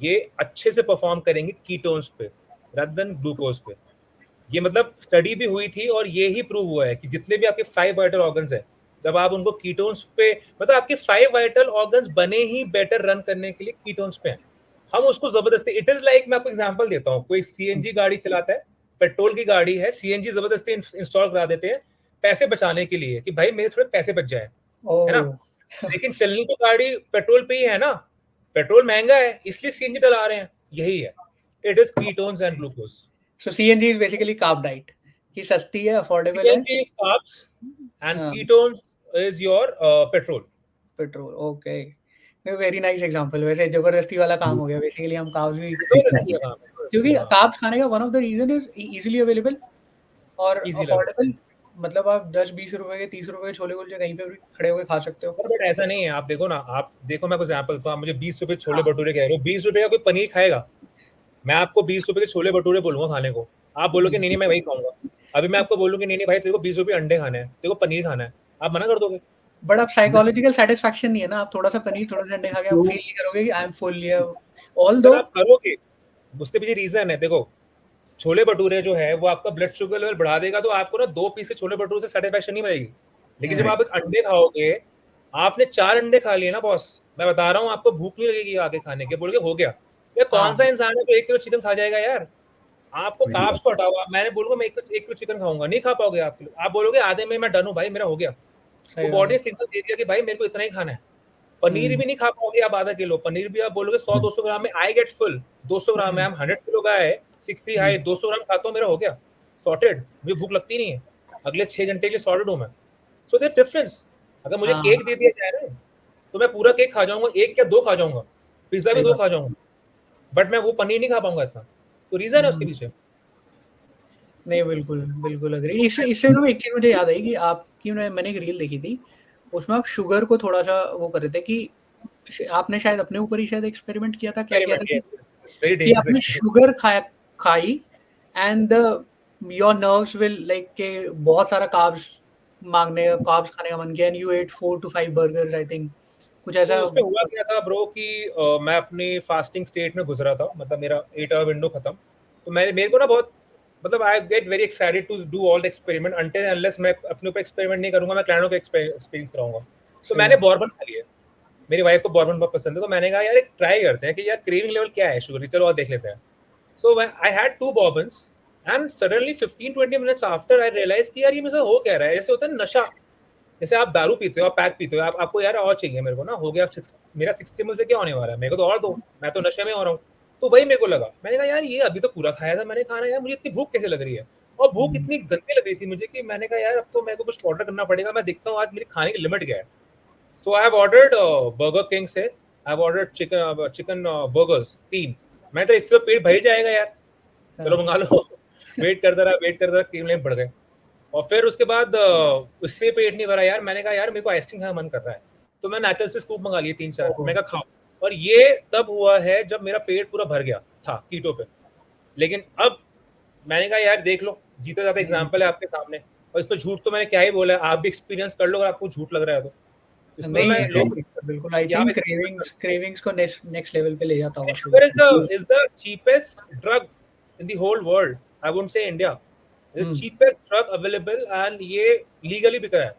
ये अच्छे से परफॉर्म करेंगे कीटोन्स पे rather than ग्लूकोज पे. ये मतलब स्टडी भी हुई थी और ये ही प्रूव हुआ है कि जितने भी आपके 5 वाइटल ऑर्गन्स हैं, जब आप उनको कीटोन्स पे, मतलब आपके 5 वाइटल ऑर्गन्स बने ही बेटर रन करने के लिए कीटोन्स पे हैं. हम उसको जबरदस्ती, इट इज लाइक, मैं आपको एग्जांपल देता हूँ. कोई सीएनजी गाड़ी चलाता है, पेट्रोल की गाड़ी है, सीएनजी जबरदस्ती इंस्टॉल करा देते हैं पैसे बचाने के लिए कि भाई मेरे थोड़े पैसे बच जाए, है ना. लेकिन चलनी तो गाड़ी पेट्रोल पे ही है ना, पेट्रोल महंगा है इसलिए सीएनजी डला रहे हैं. यही है, it is ketones and glucose. So CNG is basically carb diet, कि सस्ती है, अफोर्डेबल है. CNG is carbs and ketones is your petrol. Okay, very nice example. वैसे जबरदस्ती वाला काम हो गया बेसिकली. हम कार्ब्स भी, क्योंकि कार्ब्स खाने का one of the reason is easily available और अफोर्डेबल. मतलब आप 10-20 रुपए के 30 रुपए के छोले कुलचे कहीं पे भी खड़े होकर खा सकते हो। बट ऐसा नहीं है, आप देखो ना, आप देखो, मैं एग्जांपल तो आप मुझे 20 रुपए छोले हाँ। भटूरे कह रहे हो, 20 रुपए का कोई पनीर खाएगा? मैं आपको 20 रुपए के छोले भटूरे बोलूंगा खाने को, आप बोलोगे नहीं नहीं मैं वही खाऊंगा। अभी मैं आपको बोलूंगी नहीं नहीं भाई तेरे को 20 रुपए अंडे खाने हैं, तेरे को पनीर खाना है, आप मना कर दोगे? बट अब साइकोलॉजिकल सेटिस्फैक्शन नहीं है ना, आप थोड़ा सा पनीर थोड़ा सा अंडे खा के आप फील नहीं करोगे कि आई एम फुल या ऑल्दो। सर आप करोगे, उसके पीछे रीजन है। देखो छोले भटूरे जो है वो आपका ब्लड शुगर लेवल बढ़ा देगा, तो आपको ना 2 पीस के छोले भटूरे से सेटिस्फैक्शन नहीं मिलेगी। लेकिन जब आप एक अंडे खाओगे, आपने 4 अंडे खा लिए ना बॉस, मैं बता रहा हूँ आपको भूख नहीं लगेगी आगे खाने के, बोलोगे हो गया। ये कौन सा इंसान है जो 1 किलो चिकन खा जाएगा यार? आपको कार्ब्स को हटाओ, मैंने बोलूंगा मैं 1 किलो चिकन खाऊंगा, नहीं खा पाओगे आप। आप बोलोगे आधे में मैं डन हूँ भाई, मेरा हो गया। तो बॉडी सिग्नल दे दिया कि भाई मेरे को इतना ही खाना है। पनीर भी नहीं खा पाओगे आप आधा किलो, पनीर भी आप बोलोगे 100-200 ग्राम में आई गेट फुल, 200 ग्राम में, 100 किलो का है 60 हाई, 200 ग्राम खाता हूँ मेरा हो गया सॉर्टेड, मुझे भूख लगती नहीं है, अगले 6 घंटे के लिए सॉर्टेड हूँ मैं। So there difference. अगर मुझे केक दे दिया जाए ना तो मैं पूरा केक खा जाऊंगा, 1 या 2 खा जाऊंगा, पिज्जा भी 2 खा जाऊंगा, बट मैं वो पनीर नहीं खा पाऊंगा इतना। तो रीजन है उसके पीछे। नहीं बिल्कुल बिल्कुल अग्री। इससे ना एक चीज मुझे याद आई कि आपकी मैंने एक रील देखी थी, उसमें आप शुगर को थोड़ा सा वो कर रहे थे कि आपने शायद अपने ऊपर ही शायद एक्सपेरिमेंट किया था, क्या किया था कि आपने शुगर खाई and your nerves will like के बहुत सारा कार्ब्स खाने का मन किया and you ate 4 to 5 burgers I think, कुछ ऐसा। तो उसमें हुआ क्या था ब्रो कि मैं अपनी फास्टिंग स्टेट में गुजरा था, मतलब मेरा 8 आवर विंडो खत्म। तो मेरे को ना बहुत, मतलब I get very excited to do all the experiment until unless मैं अपने ऊपर एक्सपेरिमेंट नहीं करूंगा, मैं क्लाइंटों को एक्सपीरियंस कराऊंगा। तो मैंने बॉर्बन खा लिया, मेरी वाइफ को बॉर्बन बहुत पसंद है, तो मैंने कहा यार एक ट्राई करते हैं कि यार क्रेविंग लेवल क्या है शुगर की, चलो और देख लेते हैं। So I had 2 bourbons and suddenly 15-20 minutes after I realise कि यार ये मुझे हो क्या रहा है। जैसे होता है नशा, जैसे आप दारू पीते हो, आप पैक पीते हो, आपको यार और चाहिए, मेरे को ना हो गया मेरा 60 ml से क्या होने वाला है, मेरे को तो और दो, मैं तो नशे में हो रहा हूँ। तो वही मेरे को लगा, मैंने कहा यार ये अभी तो पूरा खाया था मैंने खाना, यार मुझे इतनी भूख कैसे लग रही है, और भूख इतनी गंदी लग रही थी मुझे कि मैंने कहा यार अब तो मेरे को कुछ ऑर्डर करना पड़ेगा, मैं देखता हूँ आज मेरी खाने की लिमिट क्या है। So I have ordered Burger King से, I have ordered chicken burgers 3। मैं तो इससे पेट भर जाएगा यार, चलो मंगा लो। वेट करता रहा, क्रीम लेम बढ़ गए। और फिर उसके बाद उससे पेट नहीं भरा यार, मैंने कहा यार मेरे को आइसक्रीम खाने मन कर रहा है, तो मैं नेचुरल से स्कूप मंगा लिए 3-4, मैं कहा खाओ। और ये तब हुआ है जब मेरा पेट पूरा भर गया था कीटो पे। लेकिन अब मैंने कहा यार देख लो, जीता जाता एग्जांपल है आपके सामने, और इस पर झूठ तो मैंने क्या ही बोला है, आप भी एक्सपीरियंस कर लो अगर आपको झूठ लग रहा है तो। इसमें मैं लोग बिल्कुल आई थिंक क्रेविंग्स को नेक्स्ट लेवल पे ले जाता होगा। Sugar is the cheapest drug in the whole world, I wouldn't say India, the cheapest drug available and ये legally बिक रहा है।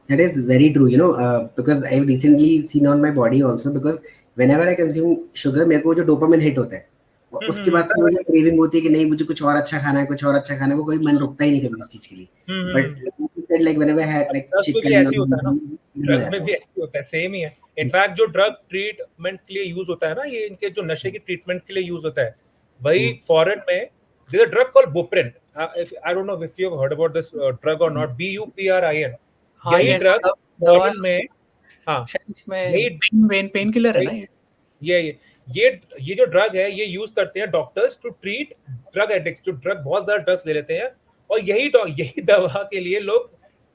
That is very true, you know, because I've recently seen on my body also, because whenever I consume sugar मेरे को जो dopamine hit होता है उसके बाद से मुझे craving होती है कि नहीं मुझे कुछ और अच्छा खाना है, कुछ और अच्छा खाना है, वो कोई मन रुकता ही नहीं कभी उस चीज के लिए। But like whenever I had like chicken, ऐसी होता है ना, ड्रग्स में भी ऐसी होता है, सेम ही है। इनफैक्ट जो ड्रग ट्रीटमेंट के लिए यूज होता है ना, ये इनके जो नशे की ट्रीटमेंट के लिए यूज होता है, वही फॉरेन में there's a drug called Buprin. I don't know if you have heard about this drug or not. BUPRIN. यही ड्रग फॉरेन में, हाँ इसमें पेन किलर है ना ये जो ड्रग है ये यूज करते हैं doctors to treat drug addicts, जो ड्रग बहुत ज्यादा ड्रग्स ले लेते हैं, और यही दवा के लिए लोग,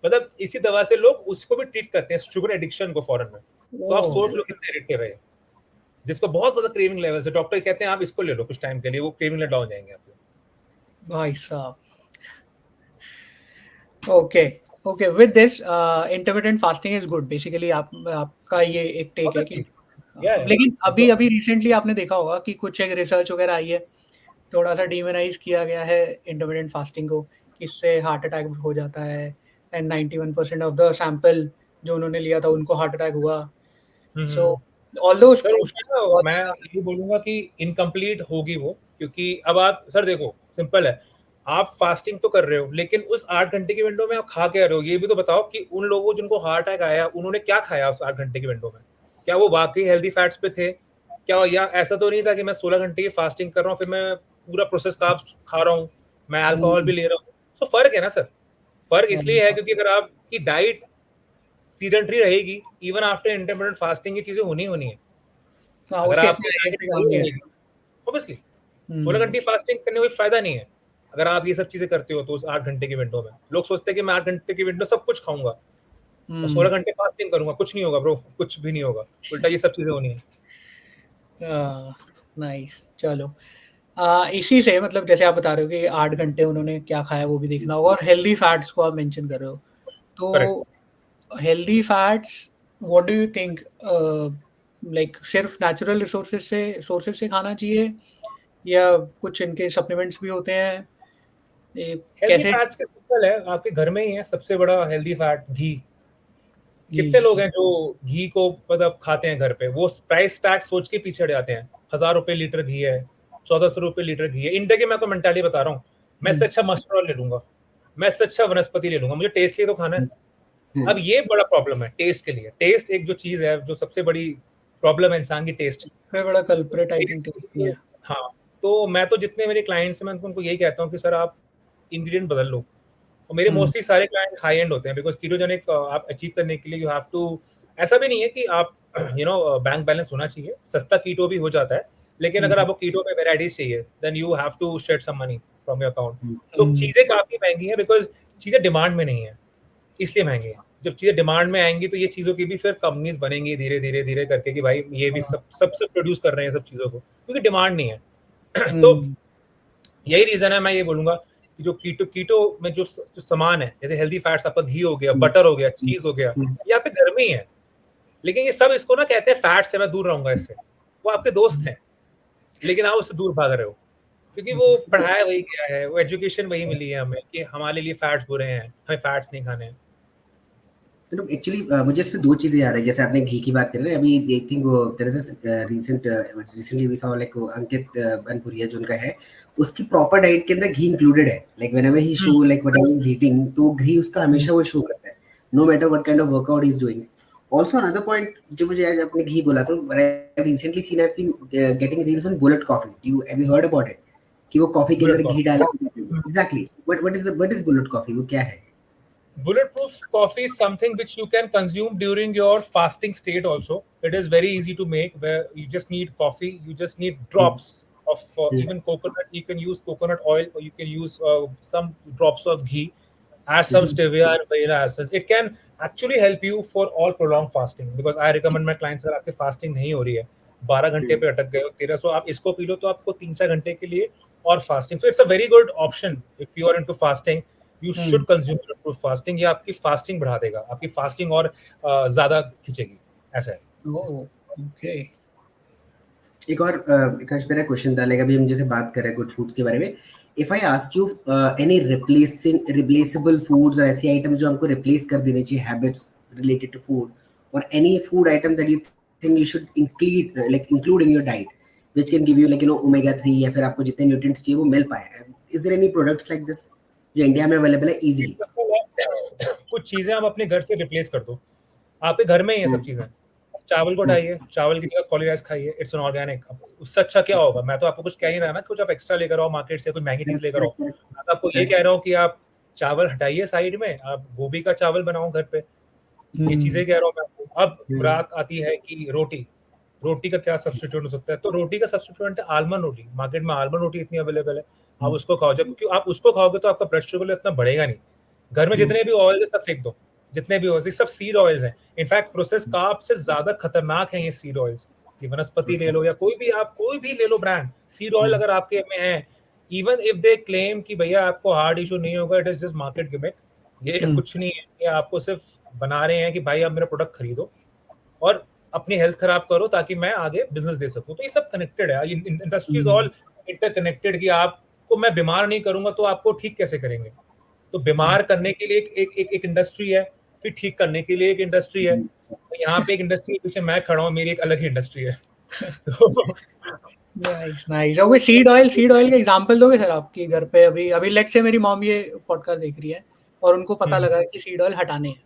मतलब इसी दवा से लोग उसको भी ट्रीट करते हैं, शुगर एडिक्शन को फॉरेन में। तो आप सोच लो कितने एडिक्टिव है, जिसको बहुत ज्यादा क्रेविंग लेवल से डॉक्टर कहते हैं आप इसको ले लो कुछ टाइम के लिए, वो क्रेविंग लेवल डाउन जाएंगे आपके भाई साहब। Okay with this intermittent fasting is good basically, आपका ये एक टेक है कि लेकिन अभी रिसेंटली आपने देखा होगा कि कुछ एक रिसर्च वगैरह आई है, थोड़ा सा डीमोनाइज किया गया है इंटरमिटेंट फास्टिंग को, इससे हार्ट अटैक हो जाता है एंड 91% ऑफ द सैंपल जो उन्होंने लिया था उनको हार्ट अटैक हुआ। सो ऑल्दो मैं ये बोलूंगा कि इनकम्प्लीट होगी वो, क्योंकि अब आप सर देखो सिंपल है, आप फास्टिंग तो कर रहे हो लेकिन उस 8 घंटे की विंडो में आप खा के रहे हो, ये भी तो बताओ कि उन लोगों जिनको हार्ट अटैक आया उन्होंने क्या खाया उस 8 घंटे की विंडो में, क्या वो वाकई हेल्दी फैट्स पे थे क्या, या ऐसा तो नहीं था कि मैं 16 घंटे की फास्टिंग कर रहा हूँ फिर मैं पूरा प्रोसेस कार्ब्स खा रहा हूँ, मैं अल्कोहल भी ले रहा हूँ। सो फर्क है ना सर, फर्क इसलिए है क्योंकि अगर आपकी डाइट सीडेंटरी रहेगी इवन आफ्टर इंटरमिटेंट फास्टिंग, ये चीजें होनी है। अगर आप ऑब्वियसली 16 घंटे फास्टिंग करने में कोई फायदा नहीं है, अगर आप ये सब चीजें करते हो तो उस 8 घंटे की विंडो में, लोग सोचते हैं कि मैं 8 घंटे की विंडो सब कुछ खाऊंगा और 16 घंटे फास्टिंग करूंगा, कुछ नहीं होगा ब्रो, कुछ भी नहीं होगा, उल्टा ये सब चीजें होनी है। नाइस, चलो। इसी से मतलब जैसे आप बता रहे हो कि 8 घंटे उन्होंने क्या खाया वो भी देखना होगा, और हेल्दी फैट्स को आप मेंशन कर रहे हो, करेक्ट। तो healthy fats what do you think, like सिर्फ नेचुरल सोर्सेज से खाना चाहिए, या कुछ इनके सप्लीमेंट्स भी होते हैं, ये हेल्दी कैसे? फैट्स के सिंपल है, आपके घर में ही है सबसे बड़ा हेल्दी फैट, घी। कितने घी। लोग हैं जो घी को मतलब खाते हैं घर पे, वो प्राइस टैग सोच के पीछे हट जाते हैं। 1000 रुपए लीटर घी है, 1400 रुपए लीटर घी है। इंडिया की मैं तो मेंटालिटी बता रहा हूँ, मैं इससे अच्छा मस्टर्ड ऑयल ले लूंगा, मैं इससे अच्छा वनस्पति ले लूंगा, मुझे टेस्ट लिए तो खाना है। अब ये बड़ा प्रॉब्लम है टेस्ट के लिए। टेस्ट एक जो चीज है जो सबसे बड़ी प्रॉब्लम है इंसान की, टेस्ट। सबसे बड़ा कल्प्रेट आई थिंक टेस्ट ही है। हाँ, तो मैं तो जितने मेरे क्लाइंट्स हैं मैं उनको यही कहता हूँ कि सर आप इंग्रेडिएंट बदल लो। और मेरे मोस्टली सारे क्लाइंट हाई एंड होते हैं, बिकॉज कीटोजेनिक आप अचीव करने के लिए यू हैव टू, ऐसा भी नहीं है कि आप बैंक बैलेंस होना चाहिए, सस्ता कीटो भी हो जाता है, लेकिन अगर आपको कीटो में वेराइटीज चाहिए then you have to shed some money from your account. So चीजें काफी महंगी है बिकॉज चीजें डिमांड में नहीं है, इसलिए महंगी है। जब चीजें डिमांड में आएंगी तो ये चीजों की भी फिर कंपनीज बनेंगी धीरे धीरे धीरे करके कि भाई ये भी सब प्रोड्यूस कर रहे हैं सब चीजों को, क्योंकि डिमांड नहीं है। तो यही रीजन है, मैं ये बोलूंगा कि जो कीटो में जो सामान है, जैसे हेल्दी फैट्स, आपका घी हो गया, बटर हो गया, चीज हो गया, ये आपके घर में ही है। लेकिन ये सब इसको ना कहते हैं फैट से मैं दूर रहूंगा इससे, वो आपके दोस्त हैं, लेकिन आप उससे दूर भाग रहे हो, क्योंकि वो पढ़ाया वही गया है, वो एजुकेशन वही मिली है हमें कि हमारे लिए फैट्स बुरे हैं, हमें फैट्स नहीं खाने हैं। तो एक्चुअली मुझे इसमें दो चीजें आ रही है। जैसे आपने घी की बात करी ना, अभी आई थिंक वो there is recently we saw like Ankit Baiyanpuria जो उनका है, उसकी प्रॉपर डाइट के अंदर घी इंक्लूडेड है। Like whenever he show like whatever he is eating, तो घी उसका हमेशा वो शो करता है, no matter what kind of workout he is doing. Also another point जो मुझे आज आपने घी बोला, तो recently seen I have seen getting reels on bullet coffee. You have you heard about it, कि वो कॉफी के अंदर घी डाला? Exactly, what is bullet coffee, वो क्या है? Bulletproof coffee is something which you can consume during your fasting state also. It is very easy to make, where you just need coffee, you just need drops of even coconut. You can use coconut oil, or you can use some drops of ghee, add some stevia and vanilla essence. It can actually help you for all prolonged fasting, because I recommend my clients, अगर आपके fasting नहीं हो रही है, 12 घंटे पे अटक गए हो 1300, आप इसको पी लो तो आपको 3-4 घंटे के लिए और fasting. So it's a very good option if you are into fasting, you should consume bulletproof fasting. ये आपकी फास्टिंग बढ़ा देगा, आपकी फास्टिंग और ज्यादा खींचेगी, ऐसा है। ओके। एक और मेरा क्वेश्चन था, लाइक अभी हम जैसे बात कर रहे हैं गुड फूड्स के बारे में, if I ask you any replaceable foods और ऐसी आइटम्स जो हमको रिप्लेस कर देने चाहिए हैबिट्स रिलेटेड टू फूड, और any food item that you think you should include in your diet which can give you like omega 3, या फिर आपको जितने न्यूट्रिएंट्स चाहिए वो मिल पाए, is there any products like this जो इंडिया में अवेलेबल है इजीली? कुछ चीजें आप अपने घर से रिप्लेस कर दो, आपके घर में ही है सब चीजें। चावल को हटाइए, चावल की जगह कॉली राइस खाइए, इट्स एन ऑर्गेनिक। उससे अच्छा क्या होगा? मैं तो आपको कुछ कह ही रहा ना, कुछ आप एक्स्ट्रा लेकर आओ मार्केट से, कुछ महंगी चीज लेकर आओ। मैं तो आपको ये कह रहा हूँ कि आप चावल हटाइए साइड में, आप गोभी का चावल बनाओ घर पे, ये चीजें कह रहा हूँ मैं आपको। अब रात आती है कि रोटी का क्या सब्स्टिट्यूट हो सकता है? तो रोटी का सब्स्टिट्यूट है आलमंड रोटी। मार्केट में आलमंड रोटी इतनी अवेलेबल है, आप उसको खाओ। जब क्योंकि आप उसको खाओगे तो आपका ब्लड शुगर इतना बढ़ेगा नहीं। घर में जितने भी ऑयल है सब फेंक दो, जितने भी ऑयल, सब सीड ऑयल्स हैं। इनफैक्ट प्रोसेस कार्ब से ज्यादा खतरनाक है ये सीड ऑयल्स। ये वनस्पति ले लो या कोई भी ले लो ब्रांड, सीड ऑयल अगर आपके में है, इवन इफ दे क्लेम कि भैया आपको हार्ट इशू नहीं होगा, it is just market gimmick. ये कुछ नहीं है, ये आपको सिर्फ बना रहे हैं कि भाई आप मेरा प्रोडक्ट खरीदो और अपनी हेल्थ खराब करो ताकि मैं आगे बिजनेस दे सकूं। तो ये सब कनेक्टेड है, इंडस्ट्री इज ऑल इंटरकनेक्टेड। कि आपको मैं बीमार नहीं करूंगा तो आपको ठीक कैसे करेंगे? तो बीमार करने के लिए एक इंडस्ट्री है, फिर ठीक करने के लिए एक इंडस्ट्री है। तो यहाँ पे एक इंडस्ट्री के पीछे मैं खड़ा हूँ, मेरी एक अलग ही इंडस्ट्री है। नाइस। ओके, सीड ऑयल का एग्जांपल दोगे सर आपके घर पे? अभी लेट्स से मेरी मॉम ये पॉडकास्ट देख रही है और उनको पता लगा कि सीड ऑयल हटाने हैं,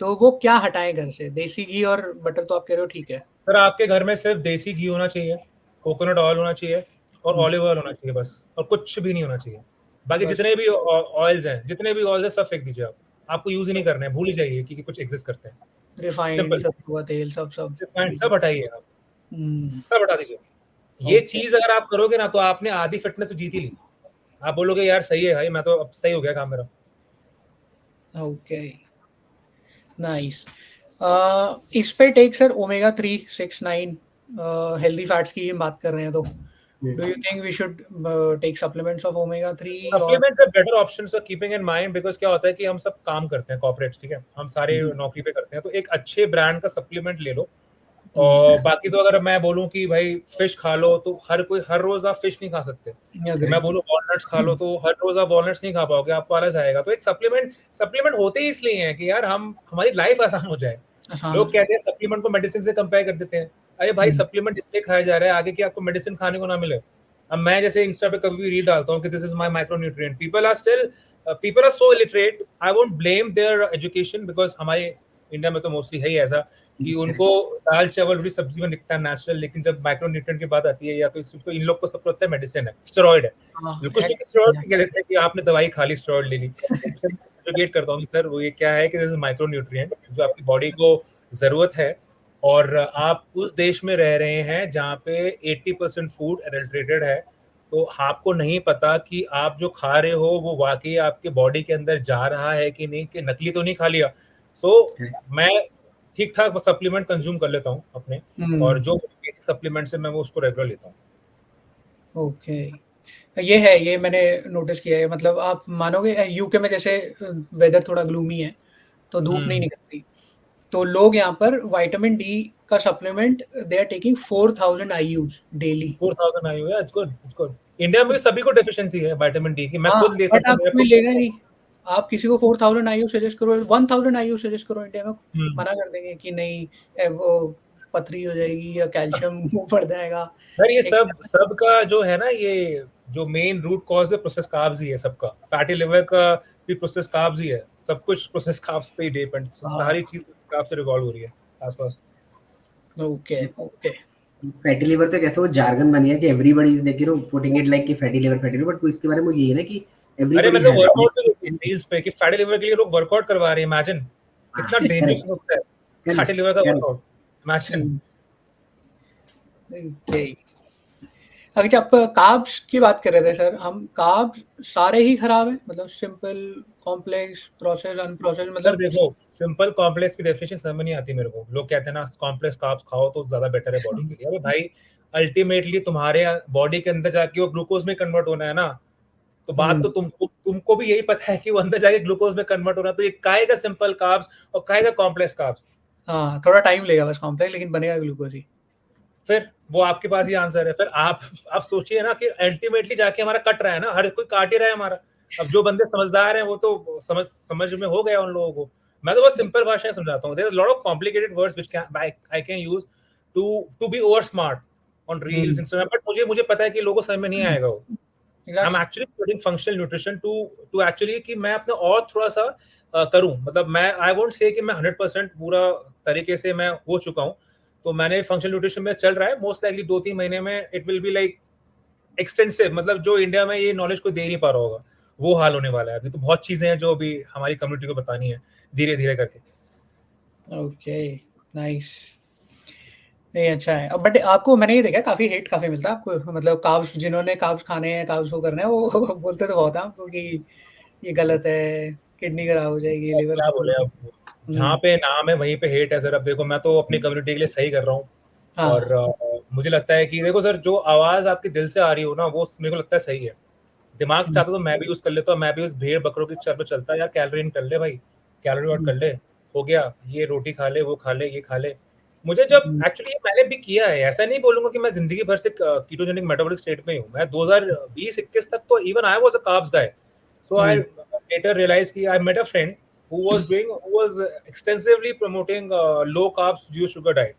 तो वो क्या हटाएं घर से? देसी घी और बटर तो आप कह रहे हो ठीक है सर, आपके घर में सिर्फ देसी घी होना चाहिए, कोकोनट ऑयल होना चाहिए और ऑलिव ऑयल होना चाहिए बस, और कुछ भी नहीं होना चाहिए। बाकी जितने भी ऑयल्स हैं सब फेंक दीजिए। आपको यूज ही नहीं करना है, भूल ही जाइए कि कुछ एग्जिस्ट करते हैं। रिफाइंड, सरसों का तेल, सब सब हटाइए आप, सब हटा दीजिए। ये चीज अगर आप करोगे ना तो आपने आधी फिटनेस तो जीत ही ली। आप बोलोगे यार सही है भाई, मैं तो अब सही हो गया काम मेरा। Okay, nice. इस पे take sir omega 369 healthy fats की बात कर रहे हैं तो do you think we should take supplements of omega 3 और supplements are better options for keeping in mind, because क्या होता है कि हम सब काम करते हैं कॉर्पोरेट्स, ठीक है, हम सारे नौकरी पे करते हैं, तो एक अच्छे ब्रांड का सप्लीमेंट ले लो। और बाकी तो अगर मैं बोलूं कि भाई फिश खा लो, तो हर रोज आप फिश नहीं खा सकते। मैं बोलूं वॉलनट्स खा लो, तो हर रोज आप वॉलनट्स नहीं खा पाओगे, आपको आलस आएगा। तो एक सप्लीमेंट होते ही इसलिए हैं कि यार हमारी लाइफ आसान हो जाए। लोग कहते हैं सप्लीमेंट को मेडिसिन से कंपेयर कर देते हैं। अरे भाई सप्लीमेंट इसलिए खाया जा रहा है आगे कि आपको मेडिसिन खाने को ना मिले। अब मैं जैसे इंस्टा पे कभी भी रील डालता हूँ कि this is my micronutrient, people are so illiterate. I won't blame their education, because हमारे इंडिया में तो मोस्टली है ही ऐसा कि उनको दाल चावल भी सब्जी में दिखता है नेचुरल, लेकिन जब माइक्रोन्यूट्रिएंट की बात आती है या तो इन लोग को सब लगता है मेडिसिन है, स्टेरॉइड है। कुछ लोग स्टेरॉइड कह देते हैं कि आपने दवाई खा ली, स्टेरॉइड ले ली। एजुकेट करता हूँ सर, वो ये क्या है कि दिस इज माइक्रोन्यूट्रिएंट जो आपकी बॉडी को जरूरत है। और आप उस देश में रह रहे हैं जहाँ पे 80% फूड एडल्ट्रेटेड है, तो आपको नहीं पता कि आप जो खा रहे हो वो वाकई आपके बॉडी के अंदर जा रहा है कि नहीं, कि नकली तो नहीं खा लिया। मैं ठीक ठाक सप्लीमेंट कंज्यूम कर लेता हूँ अपने, और जो बेसिक सप्लीमेंट्स है मैं वो उसको रेगुलर लेता हूँ। ओके, ये मैंने नोटिस किया है। मतलब आप मानोगे यूके में जैसे वेदर थोड़ा ग्लूमी है तो धूप नहीं निकलती, तो लोग यहाँ पर विटामिन डी का supplement they are taking 4000 IUs डेली। 4000 IU, it's good, it's good. India में सभी को डेफिशिएंसी है विटामिन डी की, मैं खुद लेता बट हूं। आप कोई लेगा नहीं। आप किसी को 4000 IU सजेस्ट करो, 1000 IU सजेस्ट करो, इंडिया में मना कर देंगे कि नहीं वो पथरी हो जाएगी या कैल्शियम मुंह पड़ जाएगा। सर ये सब का जो है ना, ये जो मेन रूट कॉज है प्रोसेस कार्ब्स ही है सबका। फैटी लिवर का भी प्रोसेस कार्ब्स ही है, सब कुछ प्रोसेस कार्ब्स पे ही डिपेंड, सारी चीज कार्ब से रिवॉल्व हो रही है आसपास। Okay okay. फैटी लिवर तो कैसे वो जार्गन बन गया कि everybody is like putting it like कि फैटी लिवर, बट इसके बारे में ये है ना कि अरे एवरीबॉडी मतलब हैज वर्कआउट पे रील्स पे कि फैटी लिवर के लिए लोग वर्कआउट करवा रहे हैं, इमेजिन कितना डेंजरस होता है फैटी लिवर का वर्कआउट, इमेजिन। ओके, अगर आप कार्ब्स की बात कर रहे थे सर, हम कार्ब्स सारे ही खराब हैं, मतलब सिंपल, कॉम्प्लेक्स, प्रोसेस, अनप्रोसेस, मतलब देखो सिंपल कॉम्प्लेक्स की डेफिनेशन समझ नहीं आती मेरे को। लोग कहते हैं ना कॉम्प्लेक्स कार्ब्स खाओ तो ज्यादा बेटर है बॉडी के लिए। अरे भाई अल्टीमेटली तुम्हारे बॉडी के अंदर जाके वो ग्लूकोज में कन्वर्ट होना है ना, तो बात तो तुमको भी यही पता है कि वो अंदर जाके ग्लूकोज में कन्वर्ट होना है। तो ये काहे का सिंपल कार्ब्स और काहे का कॉम्प्लेक्स कार्ब्स? हाँ, थोड़ा टाइम लेगा बस कॉम्प्लेक्स, लेकिन बनेगा ग्लूकोज ही। फिर वो आपके पास ही आंसर है। फिर आप सोचिए ना कि अल्टीमेटली जाके हमारा कट रहा है ना, हर कोई काट ही रहा है हमारा। अब जो बंदे समझदार हैं वो तो समझ में हो गया उन लोगों को। मैं तो बस सिंपल भाषा समझाता हूँ। There is lot of complicated words which I can use to be over smart on reels Instagram, but मुझे पता है कि लोगों को समझ में नहीं आएगा वो। I am actually providing functional nutrition to actually कि मैं अपने और थोड़ा सा करूं। मतलब मैं आई वोंट से कि मैं 100% पूरा तरीके से मैं हो चुका हूं। तो मैंने फंक्शनल न्यूट्रिशन में चल रहा है, मोस्ट लाइकली 2-3 महीने में it will be like extensive. मतलब जो इंडिया में ये नॉलेज कोई दे नहीं पा रहा होगा वो हाल होने वाला है। अभी तो बहुत चीजें हैं जो अभी हमारी कम्युनिटी को बतानी है धीरे धीरे करके। Okay, nice. नहीं अच्छा है। बट आपको मैंने ये देखा काफी हेट काफी मिलता है आपको, मतलब कार्ब्स, जिन्होंने कार्ब्स खाने हैं, कार्ब्स को करना है, वो बोलते तो बहुत है आपको कि ये गलत है, किडनी खराब हो जाएगी, लिवर क्या खराब हो बोले जाएगी। अब, जहाँ पे नाम है वहीं पे हेट है सर। अब देखो मैं तो अपनी कम्युनिटी के लिए सही कर रहा हूँ, और मुझे लगता है कि देखो सर जो आवाज आपके दिल से आ रही हो ना वो मेरे को लगता है सही है। दिमाग चाहता तो मैं भी यूज कर लेता हूँ, मैं भी उस भेड़ बकरों की चल पे चलता यार, कैलोरी कर ले भाई, कैलोरी आउट कर ले, हो गया, ये रोटी खा ले, वो खा ले, ये खा ले। मुझे जब एक्चुअली मैंने भी किया है, ऐसा नहीं बोलूंगा कि मैं जिंदगी भर से कीटोजेनिक मेटाबॉलिक स्टेट में हूँ। मैं 2020-21 तक तो even I was a carbs guy. So I later realise कि I met a friend who was extensively promoting low carbs zero sugar diet.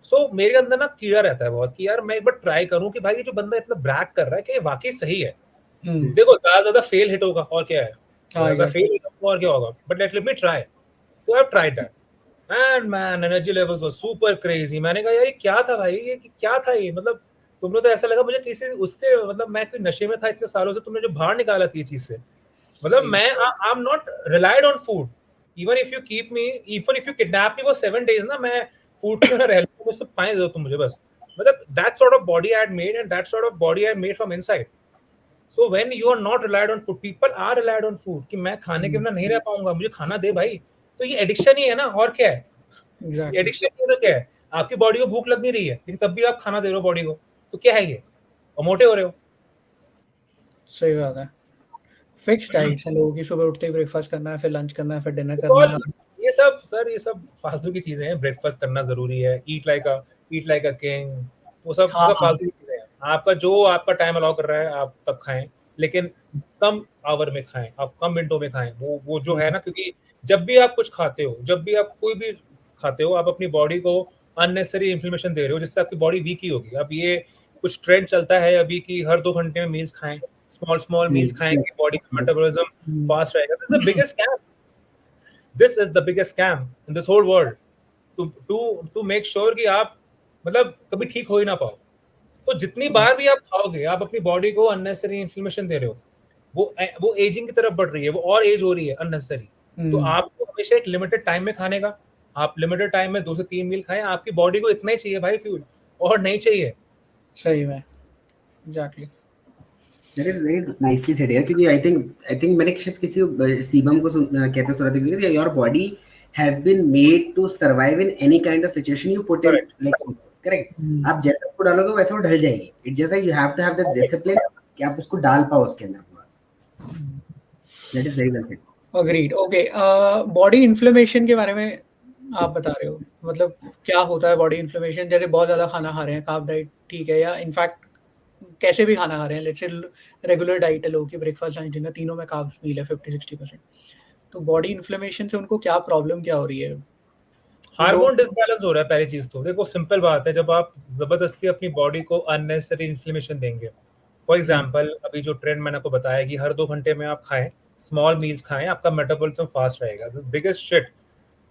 So मेरे अंदर ना कीड़ा रहता है बहुत कि यार मैं एक बार ट्राई करूं कि भाई ये जो बंदा इतना ब्रैग कर रहा है कि वाकई सही है। देखो ज्यादा फेल हिट होगा और क्या है, ज्यादा फेल हिट होगा और क्या होगा, बट लेट मी ट्राई। तो I tried that and man energy levels were super crazy. मैंने कहा यार ये क्या था भाई, ये क्या था ये, मतलब तुमने तो ऐसा लगा मुझे किसी उससे, मतलब मैं कोई नशे में था इतने सालों से, तुमने जो बाहर निकाला थी ये चीज से। मतलब मैं आई am not relied on food. Even if you kidnap me for 7 days ना, मैं फूड के ना रह लूंगा, मुझसे पाए दो तुम मुझे बस। मतलब that sort of body I had made and that sort of body I made from inside. So when you are not relied on food, people are relied on food कि मैं खाने के बिना नहीं रह पाऊंगा, मुझे खाना दे भाई. तो ये एडिक्शन ही है ना, और क्या है? Exactly. एडिक्शन ही तो क्या है? आपकी बॉडी को भूख लग नहीं रही है, लेकिन तब भी आप खाना दे रहे हो बॉडी को, तो क्या है ये? और मोटे हो रहे हो. सही बात है. फिक्स डाइट्स है लोगों की, सुबह उठते ही ब्रेकफास्ट करना है, फिर लंच करना है, फिर डिनर करना है. ये सब सर, ये सब फालतू की चीजें हैं. ब्रेकफास्ट करना जरूरी है, ईट लाइक अ किंग, वो सब हाँ, सब फालतू की चीजें हैं. आपका टाइम अलाउ कर रहा है आप तब खाएं, लेकिन कम आवर में खाएं, आप कम मिनटों में खाएं. वो जो है ना, क्योंकि जब भी आप कुछ खाते हो, जब भी आप कोई भी खाते हो, आप अपनी बॉडी को अननेसेसरी इन्फ्लेमेशन दे रहे हो, जिससे आपकी बॉडी वीक ही होगी. अब ये कुछ ट्रेंड चलता है अभी कि हर 2 घंटे में मील्स खाएं, स्मॉल मील्स खाएंगे, बॉडी का मेटाबॉलिज्म फास्ट रहेगा. This is the biggest scam. This is the biggest scam in this whole world. To make sure कि आप मतलब कभी ठीक हो ही ना पाओ. तो जितनी बार भी आप खाओगे, आप अपनी बॉडी को अननेसेसरी इन्फ्लेमेशन दे रहे हो. वो एजिंग की तरफ बढ़ रही है, वो और एज हो रही है अननेसेसरी. तो आपको हमेशा एक लिमिटेड टाइम में खाने का, आप लिमिटेड टाइम में 2 से 3 मील खाएं. आपकी बॉडी को इतना ही चाहिए भाई फ्यूल, और नहीं चाहिए. सही में. Exactly. That is very nicely said यार, क्योंकि I think मैंने शायद किसी सीबम को कहते सुना था कि your body has been made to survive in any kind of situation you put it, like correct. आप जैसा उसको डालोगे वैसा वो ढल जाएगी. It just like you have to have this discipline कि आप उसको डाल पाओ उसके अंदर पूरा. That is very well said. Agreed. Okay. Body inflammation के बारे में आप बता रहे हो, मतलब क्या होता है बॉडी इन्फ्लेमेशन? जैसे बहुत ज़्यादा खाना खा रहे हैं, कार्ब डाइट ठीक है, या इनफैक्ट कैसे भी खाना खा रहे हैं, लेट्स से रेगुलर डाइट है लोगों की, ब्रेकफास्ट लंच डिनर तीनों में कार्ब्स मील है 50-60%, तो बॉडी इन्फ्लेमेशन से उनको क्या प्रॉब्लम क्या हो रही है? हार्मोन डिसबैलेंस हो रहा है. पहली चीज तो देखो, सिंपल बात है, जब आप जबरदस्ती अपनी बॉडी को अननेसेसरी इन्फ्लेमेशन देंगे. फॉर एग्जांपल, अभी जो ट्रेंड मैंने आपको बताया कि हर 2 घंटे में आप खाएं, स्मॉल मील्स खाएं, आपका मेटाबॉलिज्म फास्ट रहेगा. Biggest shit.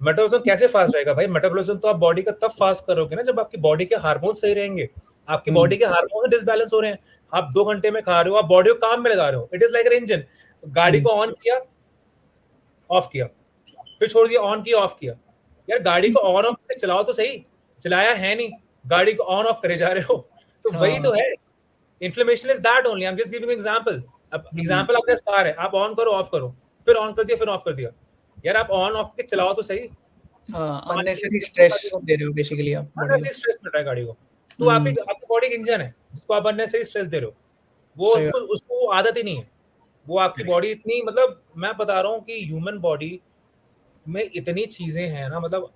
मेटाबॉलिज्म कैसे फास्ट रहेगा भाई? मेटाबॉलिज्म तो आप बॉडी का तब फास्ट करोगे ना जब आपकी बॉडी के हार्मोन सही रहेंगे. आपकी बॉडी के हार्मोन डिसबैलेंस हो रहे हैं, आप 2 घंटे में खा रहे हो, आप बॉडी को काम में लगा रहे हो. It is like an engine. गाड़ी को ऑन किया, ऑफ किया, फिर छोड़ दिया, ऑन किया, ऑफ किया. यार गाड़ी को ऑन ऑफ करके चलाओ तो सही. चलाया है नहीं, गाड़ी को ऑन ऑफ करे जा रहे हो. तो वही तो है. Inflammation is that only. I am just giving example. अब एग्जांपल आपका कार है, आप ऑन करो, ऑफ करो, फिर ऑन कर दिया, फिर ऑफ कर दिया. यार आप ऑन ऑफ के चलाओ तो सही. अननेसेसरी स्ट्रेस दे रहे हो बेसिकली आप बॉडी को. अननेसेसरी स्ट्रेस मिल रहा है गाड़ी को. तो आपकी बॉडी एक इंजन है जिसको आप अननेसेसरी स्ट्रेस दे रहे हो. वो उसको आदत ही नहीं है. वो आपकी बॉडी इतनी, मतलब मैं बता रहा हूँ कि ह्यूमन बॉडी में इतनी चीजें हैं ना, मतलब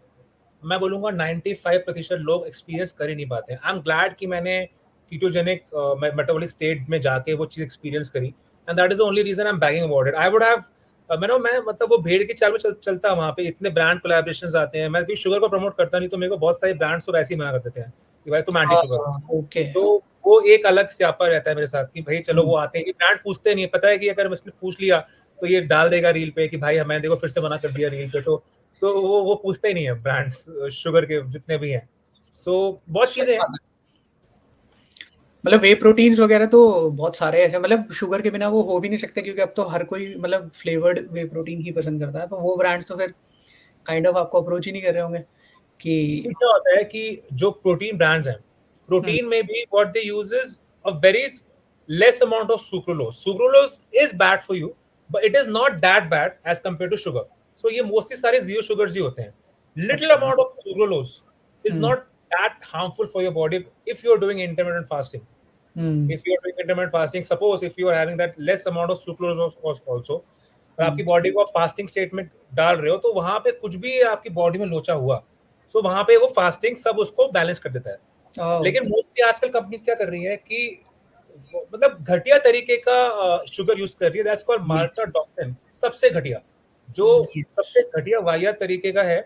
मैं बोलूंगा 95% लोग एक्सपीरियंस कर ही नहीं पाते हैं. आई एम ग्लैड कि मैंने कीटोजेनिक मेटाबॉलिक स्टेट में जाके वो चीज एक्सपीरियंस करी, and that is the only reason I am bagging about it. I would have मैं मतलब वो भेड़ की चाल में चलता वहां पे. इतने ब्रांड कोलैबोरेशंस आते हैं. मैं कोई शुगर को प्रमोट करता नहीं, तो मेरे को बहुत सारे ब्रांड्स तो वैसे ही मना कर देते हैं कि भाई तुम एंटी शुगर हो. ओके. तो वो एक अलग स्यापा रहता है मेरे साथ कि भाई चलो, वो आते हैं, ब्रांड पूछते नहीं, पता है कि अगर इसने पूछ लिया तो ये डाल देगा रील पे कि भाई मैंने देखो फिर से मना कर दिया रील पे. तो वो पूछते ही नहीं है ब्रांड्स शुगर के जितने भी हैं. सो बहुत चीजें हैं. मतलब वे प्रोटीन्स वगैरह तो बहुत सारे ऐसे, मतलब शुगर के बिना वो हो भी नहीं सकते, क्योंकि अब तो हर कोई मतलब फ्लेवर्ड वे प्रोटीन ही पसंद करता है. तो वो ब्रांड्स तो फिर काइंड ऑफ आपको अप्रोच ही नहीं कर रहे होंगे कि क्या होता है कि जो प्रोटीन ब्रांड्स हैं, प्रोटीन में भी what they use is a very less amount of sucralose. Sucralose is bad for you, but it is not that bad as compare to sugar. So ये मोस्टली सारे जीरो शुगर्स ही होते हैं. Little amount of sucralose is not that harmful for your body if you are doing intermittent fasting. If you are doing intermittent fasting, suppose if you are having that less amount of sucrose also, और आपकी body को आप fasting state में डाल रहे हो, तो वहां पे कुछ भी आपकी बॉडी में लोचा हुआ, सो वहां पे वो फास्टिंग सब उसको बैलेंस कर देता है. लेकिन मोस्टली आजकल कंपनीज क्या कर रही है कि मतलब घटिया तरीके का शुगर यूज कर रही है. That's called maltodextrin. सबसे घटिया, जो सबसे घटिया वाहियात तरीके का है,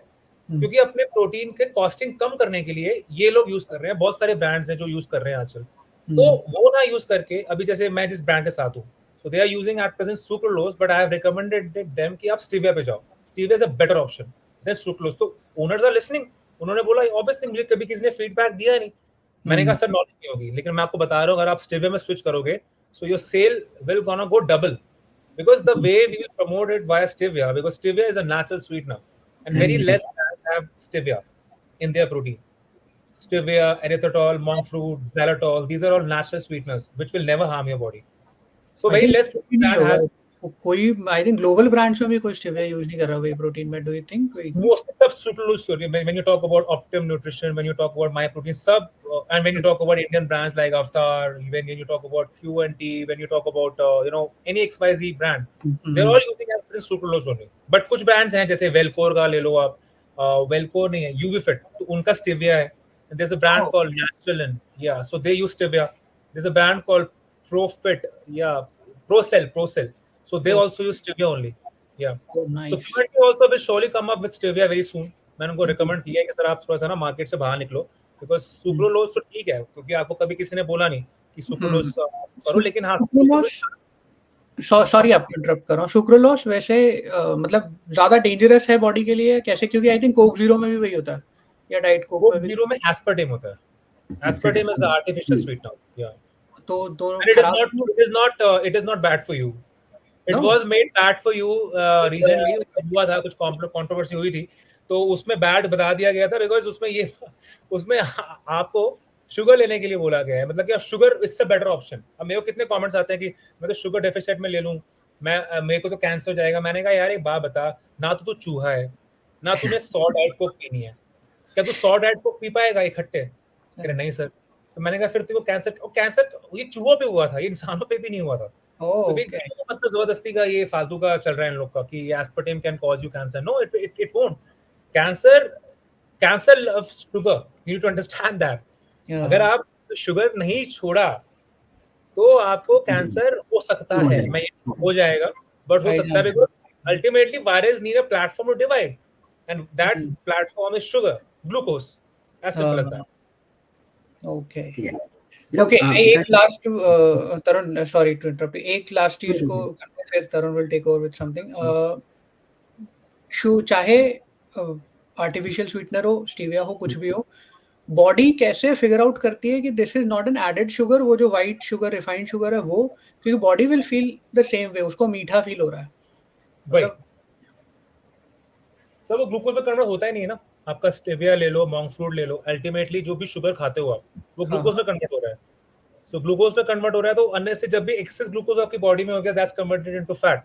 क्योंकि अपने प्रोटीन के कॉस्टिंग कम करने के लिए ये लोग यूज कर रहे हैं. बहुत सारे ब्रांड्स हैं जो यूज कर रहे हैं आजकल. तो वो ना यूज करके, अभी जैसे मैं जिस ब्रांड के साथ हूँ, so they are using at present sucralose, but I have recommended them कि आप stevia पे जाओ. Stevia is a better option than sucralose. तो owners are listening. उन्होंने बोला obviously, मुझे कभी किसी ने फीडबैक दिया नहीं. मैंने कहा सर नॉलेज नहीं होगी, लेकिन मैं आपको बता रहा हूँ, अगर आप stevia में स्विच करोगे, so your sale will gonna go double, because the way we will promote it via stevia, because stevia is a natural sweetener and very less brands have stevia in their protein. Stevia, erythritol, monk fruit, xylitol, these are all natural sweeteners which will never harm your body. So I very think less protein brand has कोई I think global brands में भी कोई stevia use नहीं कर रहा whey protein में. Do you think? most sub sucralose story. When you talk about Optimum Nutrition, when you talk about MyProtein, and when you talk about Indian brands like Avatar, when you talk about Q&T, when you talk about any XYZ brand, they're all using aspirin sucralose only. But कुछ brands हैं जैसे Velcor का ले लो आप, Velcor नहीं है, UVFit, तो उनका stevia है. And there's a brand called Naturalin, yeah, so they use stevia. There's a brand called ProFit, yeah, Procell, so they also use stevia only, yeah. Oh, nice. So Q&T also will surely come up with stevia very soon. मैंने उनको recommend किया है कि sir आप थोड़ा सा ना market से बाहर निकलो, because सुक्रोलोज तो ठीक है, क्योंकि आपको कभी किसी ने बोला नहीं कि सुक्रोलोज करो, लेकिन हाँ सॉरी आपको इंटरप्ट कर रहा हूँ. सुक्रोलोज वैसे मतलब ज्यादा डेंजरस है बॉडी के लिए कैसे? क्योंकि आई थिंक कोक जीरो में भी वही होता है, या डाइट कोक में भी. जीरो में एस्पार्टेम होता है. Aspartame is the artificial sweetener, या. तो दोनों it is not bad for you. It was made bad for you recently. हुआ था, कुछ कंट्रोवर्सी हुई थी, तो उसमें बैड बता दिया गया था, बिकॉज उसमें आपको शुगर लेने के लिए बोला गया है. मतलब कि शुगर इससे बेटर ऑप्शन. अब मेरे को कितने कमेंट्स आते हैं कि मैं तो शुगर डेफिशिएट में ले लूं, मेरे को तो कैंसर हो जाएगा. मैंने कहा यार एक बात बता, ना तो तू चूहा है, ना तूने 100 डाइट कोक पीनी है, क्या तू 100 डाइट कोक पी पाएगा इकट्ठे? कह नहीं सर. तो मैंने कहा फिर तुमको कैंसर ये चूहों पे हुआ था, ये इंसानों पे भी नहीं हुआ था. तो फिर मतलब जबरदस्ती का ये फालतू का चल रहा है इन लोग का कि aspartame can cause you cancer. No, it won't. Cancer loves sugar. You need to understand that. अगर आप शुगर नहीं छोड़ा तो आपको कैंसर हो सकता है, मैं हो जाएगा, बट हो सकता है, because ultimately virus need a platform to divide, and that platform is sugar, glucose, as simple as that. Okay okay. एक last Tarun, sorry to interrupt, एक लास्ट चीज को फिर Tarun will take over with something. चाहे artificial sweetener हो, stevia हो, कुछ भी हो, बॉडी कैसे फिगर आउट करती है कि this is not an added sugar? वो जो व्हाइट शुगर, रिफाइंड शुगर है वो, क्योंकि body will feel the same way, उसको मीठा फील हो रहा है. मतलब सर वो ग्लूकोज में कन्वर्ट होता ही नहीं है ना. आपका स्टेविया ले लो, मॉन्क फ्रूट ले लो, अल्टीमेटली जो भी शुगर खाते हो आप, वो ग्लूकोज में कन्वर्ट हो रहा है. सो ग्लूकोज में कन्वर्ट हो रहा है, तो अननेस से जब भी एक्सेस ग्लूकोज आपकी बॉडी में हो गया, that's converted into fat,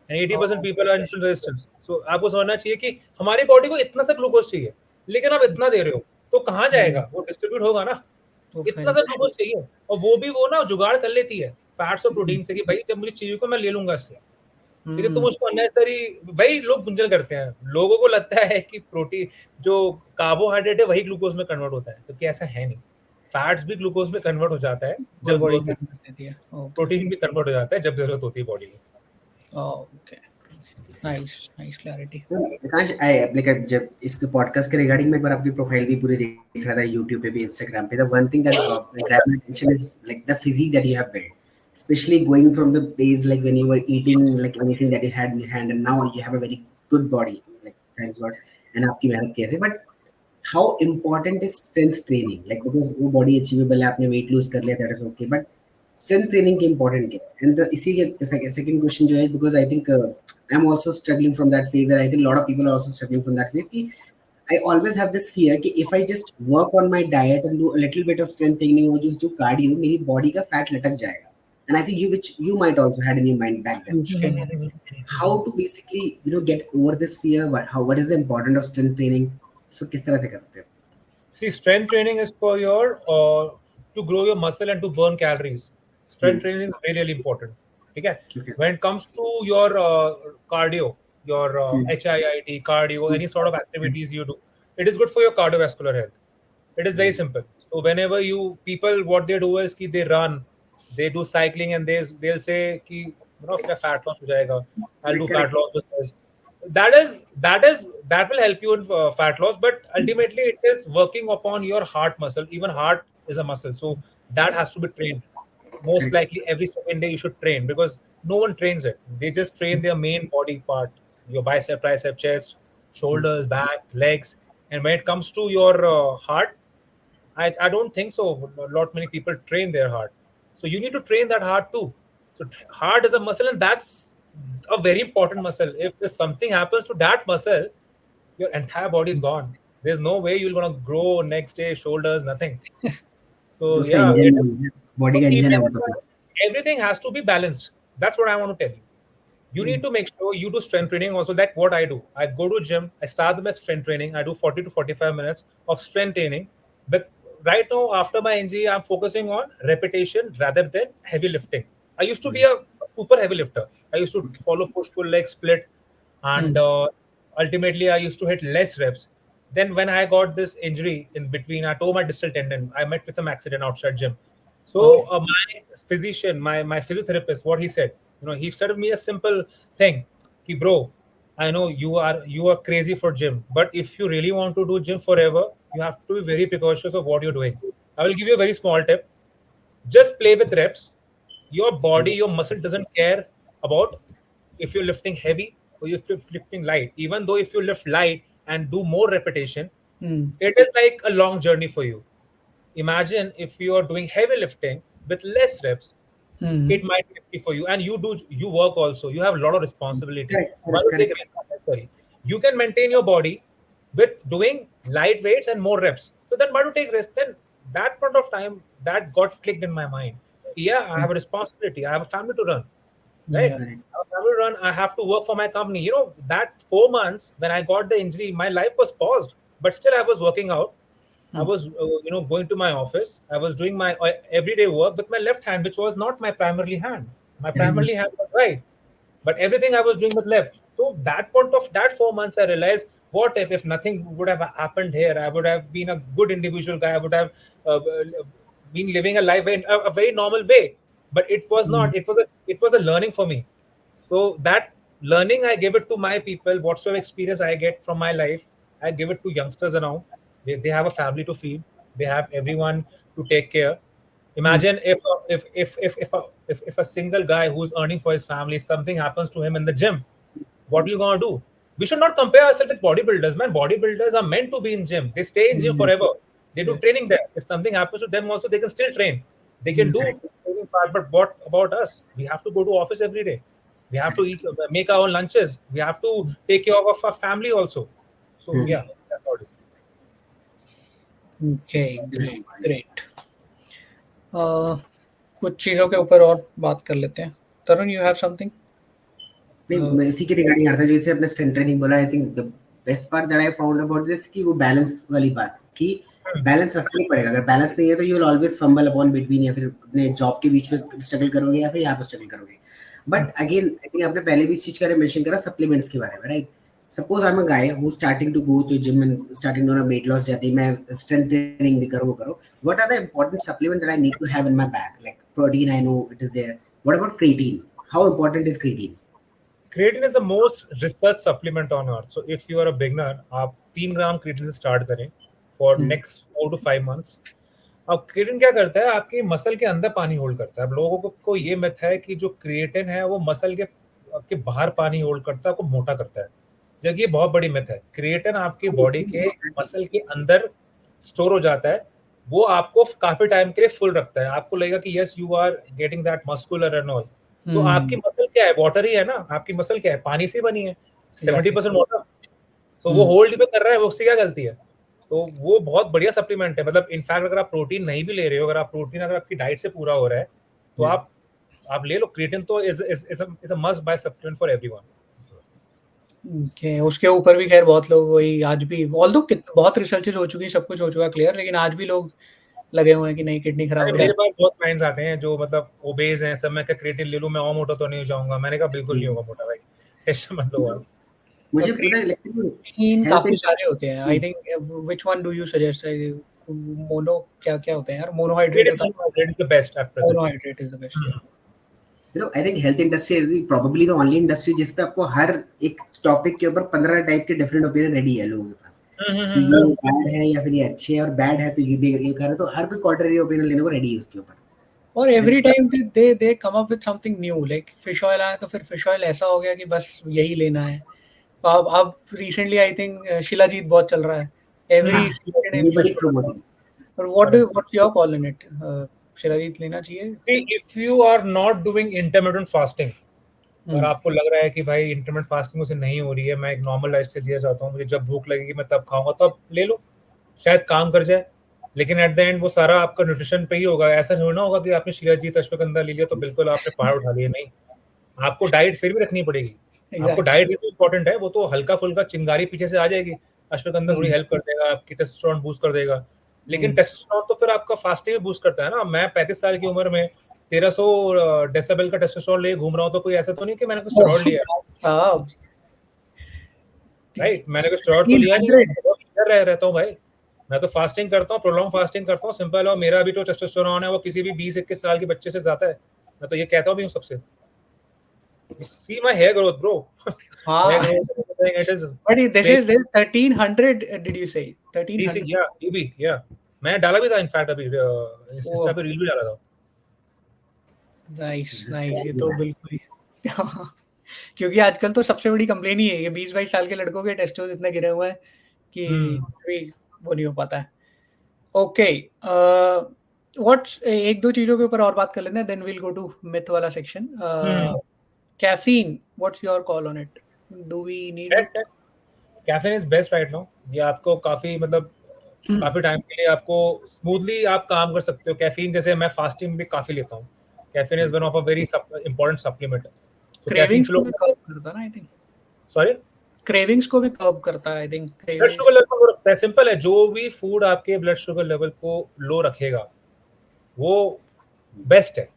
and 80% people are insulin resistance. So आपको समझना चाहिए कि हमारी बॉडी को इतना सा ग्लूकोज चाहिए, लेकिन आप इतना दे रहे हो तो कहाँ जाएगा? वो डिस्ट्रीब्यूट होगा ना. इतना सा ग्लूकोज चाहिए, और वो भी वो ना जुगाड़ कर लेती है फैट्स और प्रोटीन से कि भाई जब मुझे चाहिए को मैं ले लूंगा इससे. लेकिन तुम उसको अननेसेसरी, भाई लोग गुंजल करते हैं. लोगों को लगता है कि प्रोटीन जो कार्बोहाइड्रेट है वही ग्लूकोज में कन्वर्ट होता है, क्योंकि ऐसा है नहीं. फैट्स भी ग्लूकोज में कन्वर्ट हो जाता है जब जरूरत होती है, प्रोटीन भी कन्वर्ट हो जाता है जब जरूरत होती है बॉडी में. Okay, nice clarity. Aakash, like जब इसके पॉडकास्ट के रिगार्डिंग में एक बार आपकी प्रोफाइल भी पूरी देख रहा था YouTube पे भी, Instagram पे, the one thing that grabbed my attention is like the physique that you have built, especially going from the days like when you were eating like anything that you had in your hand, and now you have a very good body, like thanks God, and आपकी मेहनत कैसे. But how important is strength training? Like because वो body achievable है, आपने weight lose कर लिया, that is okay, but strength training की important है. And the इसी के second question जो है, because I think I'm also struggling from that phase, and I think a lot of people are also struggling from that phase. I always have this fear कि if I just work on my diet and do a little bit of strength training or just do cardio, मेरी body का fat लटक जाएगा. And I think which you might also had in your mind back then. How to basically get over this fear? What is the importance of strength training? So किस तरह से कर सकते हो? See, strength training is for your to grow your muscle and to burn calories. Strength training is really, really important. Okay? When it comes to your cardio, your HIIT, cardio, any sort of activities you do, it is good for your cardiovascular health. It is very simple. So whenever people, what they do is कि they run, they do cycling, and they'll say कि क्या fat loss हो जाएगा, I'll do fat loss with this. That will help you in fat loss, but ultimately it is working upon your heart muscle. Even heart is a muscle, so that has to be trained. Most likely every second day you should train, because no one trains it. They just train their main body part, your bicep, tricep, chest, shoulders, back, legs. And when it comes to your heart, I don't think so. Not many people train their heart, so you need to train that heart too. So heart is a muscle, and that's a very important muscle. If something happens to that muscle, your entire body is gone. There's no way you're gonna grow next day, shoulders, nothing. So yeah, body का engine है. everything has to be balanced. That's what I want to tell you. You need to make sure you do strength training also. Like what I do, I go to gym, I start with my strength training, I do 40 to 45 minutes of strength training. But right now, after my injury, I'm focusing on repetition rather than heavy lifting. I used to be a super heavy lifter. I used to follow push pull leg split, and ultimately I used to hit less reps. Then when I got this injury in between, I tore my distal tendon. I met with some accident outside gym. So my physician, my physiotherapist, what he said, he said to me a simple thing, ki bro, I know you are crazy for gym, but if you really want to do gym forever, you have to be very precautious of what you're doing. I will give you a very small tip. Just play with reps. Your body, your muscle doesn't care about if you're lifting heavy or if you're lifting light. Even though if you lift light and do more repetition, it is like a long journey for you. Imagine if you are doing heavy lifting with less reps, it might be risky for you. And you work also. You have a lot of responsibility. Why would take risk unnecessary? You can maintain your body with doing light weights and more reps. So then why to take risk? Then that point of time that got clicked in my mind. Yeah, I have a responsibility. I have a family to run. Right? Yeah. I have a family to run. I have to work for my company. That 4 months when I got the injury, my life was paused, but still I was working out. I was, going to my office. I was doing my everyday work with my left hand, which was not my primarily hand. My primarily hand was right, but everything I was doing with left. So that point of that 4 months, I realized, what if nothing would have happened here? I would have been a good individual guy. I would have uh, been living a life in a very normal way. But it was not. It was a learning for me. So that learning, I give it to my people. Whatsoever experience I get from my life, I give it to youngsters around. They have a family to feed. They have everyone to take care. Imagine if a single guy who's earning for his family, something happens to him in the gym, what are you gonna do? We should not compare ourselves with bodybuilders, man. Bodybuilders are meant to be in gym. They stay in gym forever. They do training there. If something happens to them, also they can still train. They can do training part. But what about us? We have to go to office every day. We have to eat, make our own lunches. We have to take care of our family also. So yeah, that's how it is. Okay, great. कुछ चीजों के ऊपर और बात कर लेते हैं. तरुण, you have something? नहीं, मैं इसी के रिगार्डिंग आता जैसे अपने स्ट्रेंथ ट्रेनिंग बोला. I think the best part that I found about this कि वो बैलेंस वाली बात कि बैलेंस रखना ही पड़ेगा. अगर बैलेंस नहीं है तो you will always fumble upon between, या फिर अपने जॉब के बीच में स्ट्रगल करोगे या फिर यहाँ पे स्ट्रगल करोगे. बट अगेन आई थिंक आपने पहले भी इस चीज के बारे में मेंशन करा, सप्लीमेंट्स के बारे में, right? Suppose I am a guy who starting to go to gym and starting on a weight loss journey. मैं स्ट्रेंथ ट्रेनिंग भी करो. What are the important supplement that I need to have in my bag? Like protein, I know it is there. What about creatine? How important is creatine? Creatine is the most researched supplement on earth. So if you are a beginner, आप 3 ग्राम creatine से start करें for next 4 to 5 months. अब creatine क्या करता है? आपकी muscle के अंदर पानी होल्ड करता है. अब लोगों को ये मिथ है कि जो क्रिएटिन है वो मसल के बाहर पानी होल्ड करता है, आपको मोटा करता है. जबकि ये बहुत बड़ी मिथ है. क्रिएटिन आपकी बॉडी के मसल के अंदर स्टोर हो जाता है. वो आपको काफी टाइम के लिए फुल रखता है. आपको लगेगा कि yes you are getting that muscular and all. तो आपकी मसल क्या है? वाटर ही है ना. आपकी मसल क्या है? पानी से बनी है. 70% वाटर. तो वो होल्ड ही तो कर रहा है. वो उससे क्या गलती है? तो वो बहुत बढ़िया सप्लीमेंट है. मतलब इनफैक्ट अगर आप प्रोटीन नहीं भी ले रहे हो, अगर आपकी डाइट से पूरा हो रहा है, तो आप ले लो. क्रिएटिन तो is a must buy supplement for everyone. Okay, उसके ऊपर भी खैर बहुत लोग वही आज भी, ऑल्दो बहुत रिसर्चेस हो चुकी, सब कुछ हो चुका क्लियर, लेकिन आज भी लोग लगे हुए हैं कि नहीं किडनी खराब हो. मेरे पास बहुत क्लाइंट्स आते हैं जो मतलब ओबेज हैं सब. मैं क्रिएटिन ले लूं, मैं और मोटा तो नहीं हो जाऊंगा. मैंने कहा बिल्कुल नहीं होगा मोटा भाई, टेंशन मत लो आप. मुझे पता है लेकिन काफी सारे होते हैं. I think which one do you suggest? Mono क्या होते हैं यार? मोनोहाइड्रेट होता है. Monohydrate is the best at present. Monohydrate is the best. I think health industry is probably the only industry जिस पे आपको हर एक टॉपिक के ऊपर 15 टाइप के डिफरेंट ओपिनियन रेडी है लोगों के पास कि ये बैड है या फिर ये अच्छे है, और बैड है तो ये भी ये कर रहे, तो हर कोई कॉन्ट्ररी ओपिनियन लेने को रेडी है उसके ऊपर. और every time they come up with something new. Like fish oil आया तो फिर फिश ऑयल ऐसा हो गया कि बस यही लेना है. अब रिसेंटली आई थिंक शिलाजीत बहुत चल रहा है. What's your call in it? Shilajit लेना चाहिए? If you are not doing intermittent fasting, और आपको लग रहा है कि भाई इंटरमिटेंट फास्टिंग मुझसे नहीं हो रही है, मैं एक नॉर्मल लाइफ से जिया चाहता हूँ, मुझे जब भूख लगेगी मैं तब खाऊंगा, तो आप ले लो, शायद काम कर जाए. लेकिन एट द एंड वो सारा आपका न्यूट्रिशन पे ही होगा। ऐसा नहीं होगा कि आपने शिलाजीत अश्वगंधा ले लिया तो बिल्कुल आपने पहाड़ उठा लिया, नहीं, आपको डाइट फिर भी रखनी पड़ेगी। आपको डाइट भी इम्पोर्टेंट है, वो तो हल्का फुल्का चिंगारी पीछे से आ जाएगी, अश्वगंधा थोड़ी हेल्प कर देगा, आपकी टेस्टोस्टेरोन बूस्ट कर देगा, लेकिन टेस्टोस्टेरोन तो फिर आपका फास्टिंग भी बूस्ट करता है ना। मैं 35 साल की उम्र में 1300 डेसिबल का टेस्टोस्टेरोन ले घूम रहा हूँ, तो कोई ऐसा तो नहीं कि मैंने कुछ स्टेरॉइड लिया, राइट? मैंने कुछ स्टेरॉइड तो लिया नहीं, रहता हूँ भाई। मैं तो फास्टिंग करता हूँ, प्रोलॉन्ग फास्टिंग करता हूँ, सिंपल। और मेरा भी जो टेस्टोस्टेरोन है वो किसी भी 20-21 साल के बच्चे से ज्यादा है। मैं तो ये कहता भी हूँ सबसे। See my hair growth, bro. Hair growth, it is. But this is 1300. Did you say 1300? Yeah, EB, yeah. मैं डाला भी था इनफैक्ट अभी इंस्टा पे रील भी डाला था। नाइस नाइस, ये तो बिल्कुल ही क्योंकि आजकल तो सबसे बड़ी कंप्लेन ही है ये 20-22 साल के लड़कों के टेस्टोस इतने गिरे हुए हैं कि वो नहीं हो पाता है। ओके, व्हाट्स एक दो चीजों के ऊपर और बात कर लेते हैं, then we'll go to myth वाला section. Caffeine, what's your call on it? Do we need it? Caffeine is best right now. ये आपको काफी मतलब काफी टाइम के लिए आपको स्मूथली आप काम कर सकते हो। कैफीन जैसे मैं फास्टिंग भी काफी लेता हूँ। Caffeine is one of a very important supplement. Cravings को भी कर्ब करता है ना, आई थिंक। सॉरी, क्रेविंग्स को भी कर्ब करता है, I think. Blood sugar level को रखता है। सिंपल है, जो भी फूड आपके ब्लड शुगर लेवल को लो रखेगा वो बेस्ट है।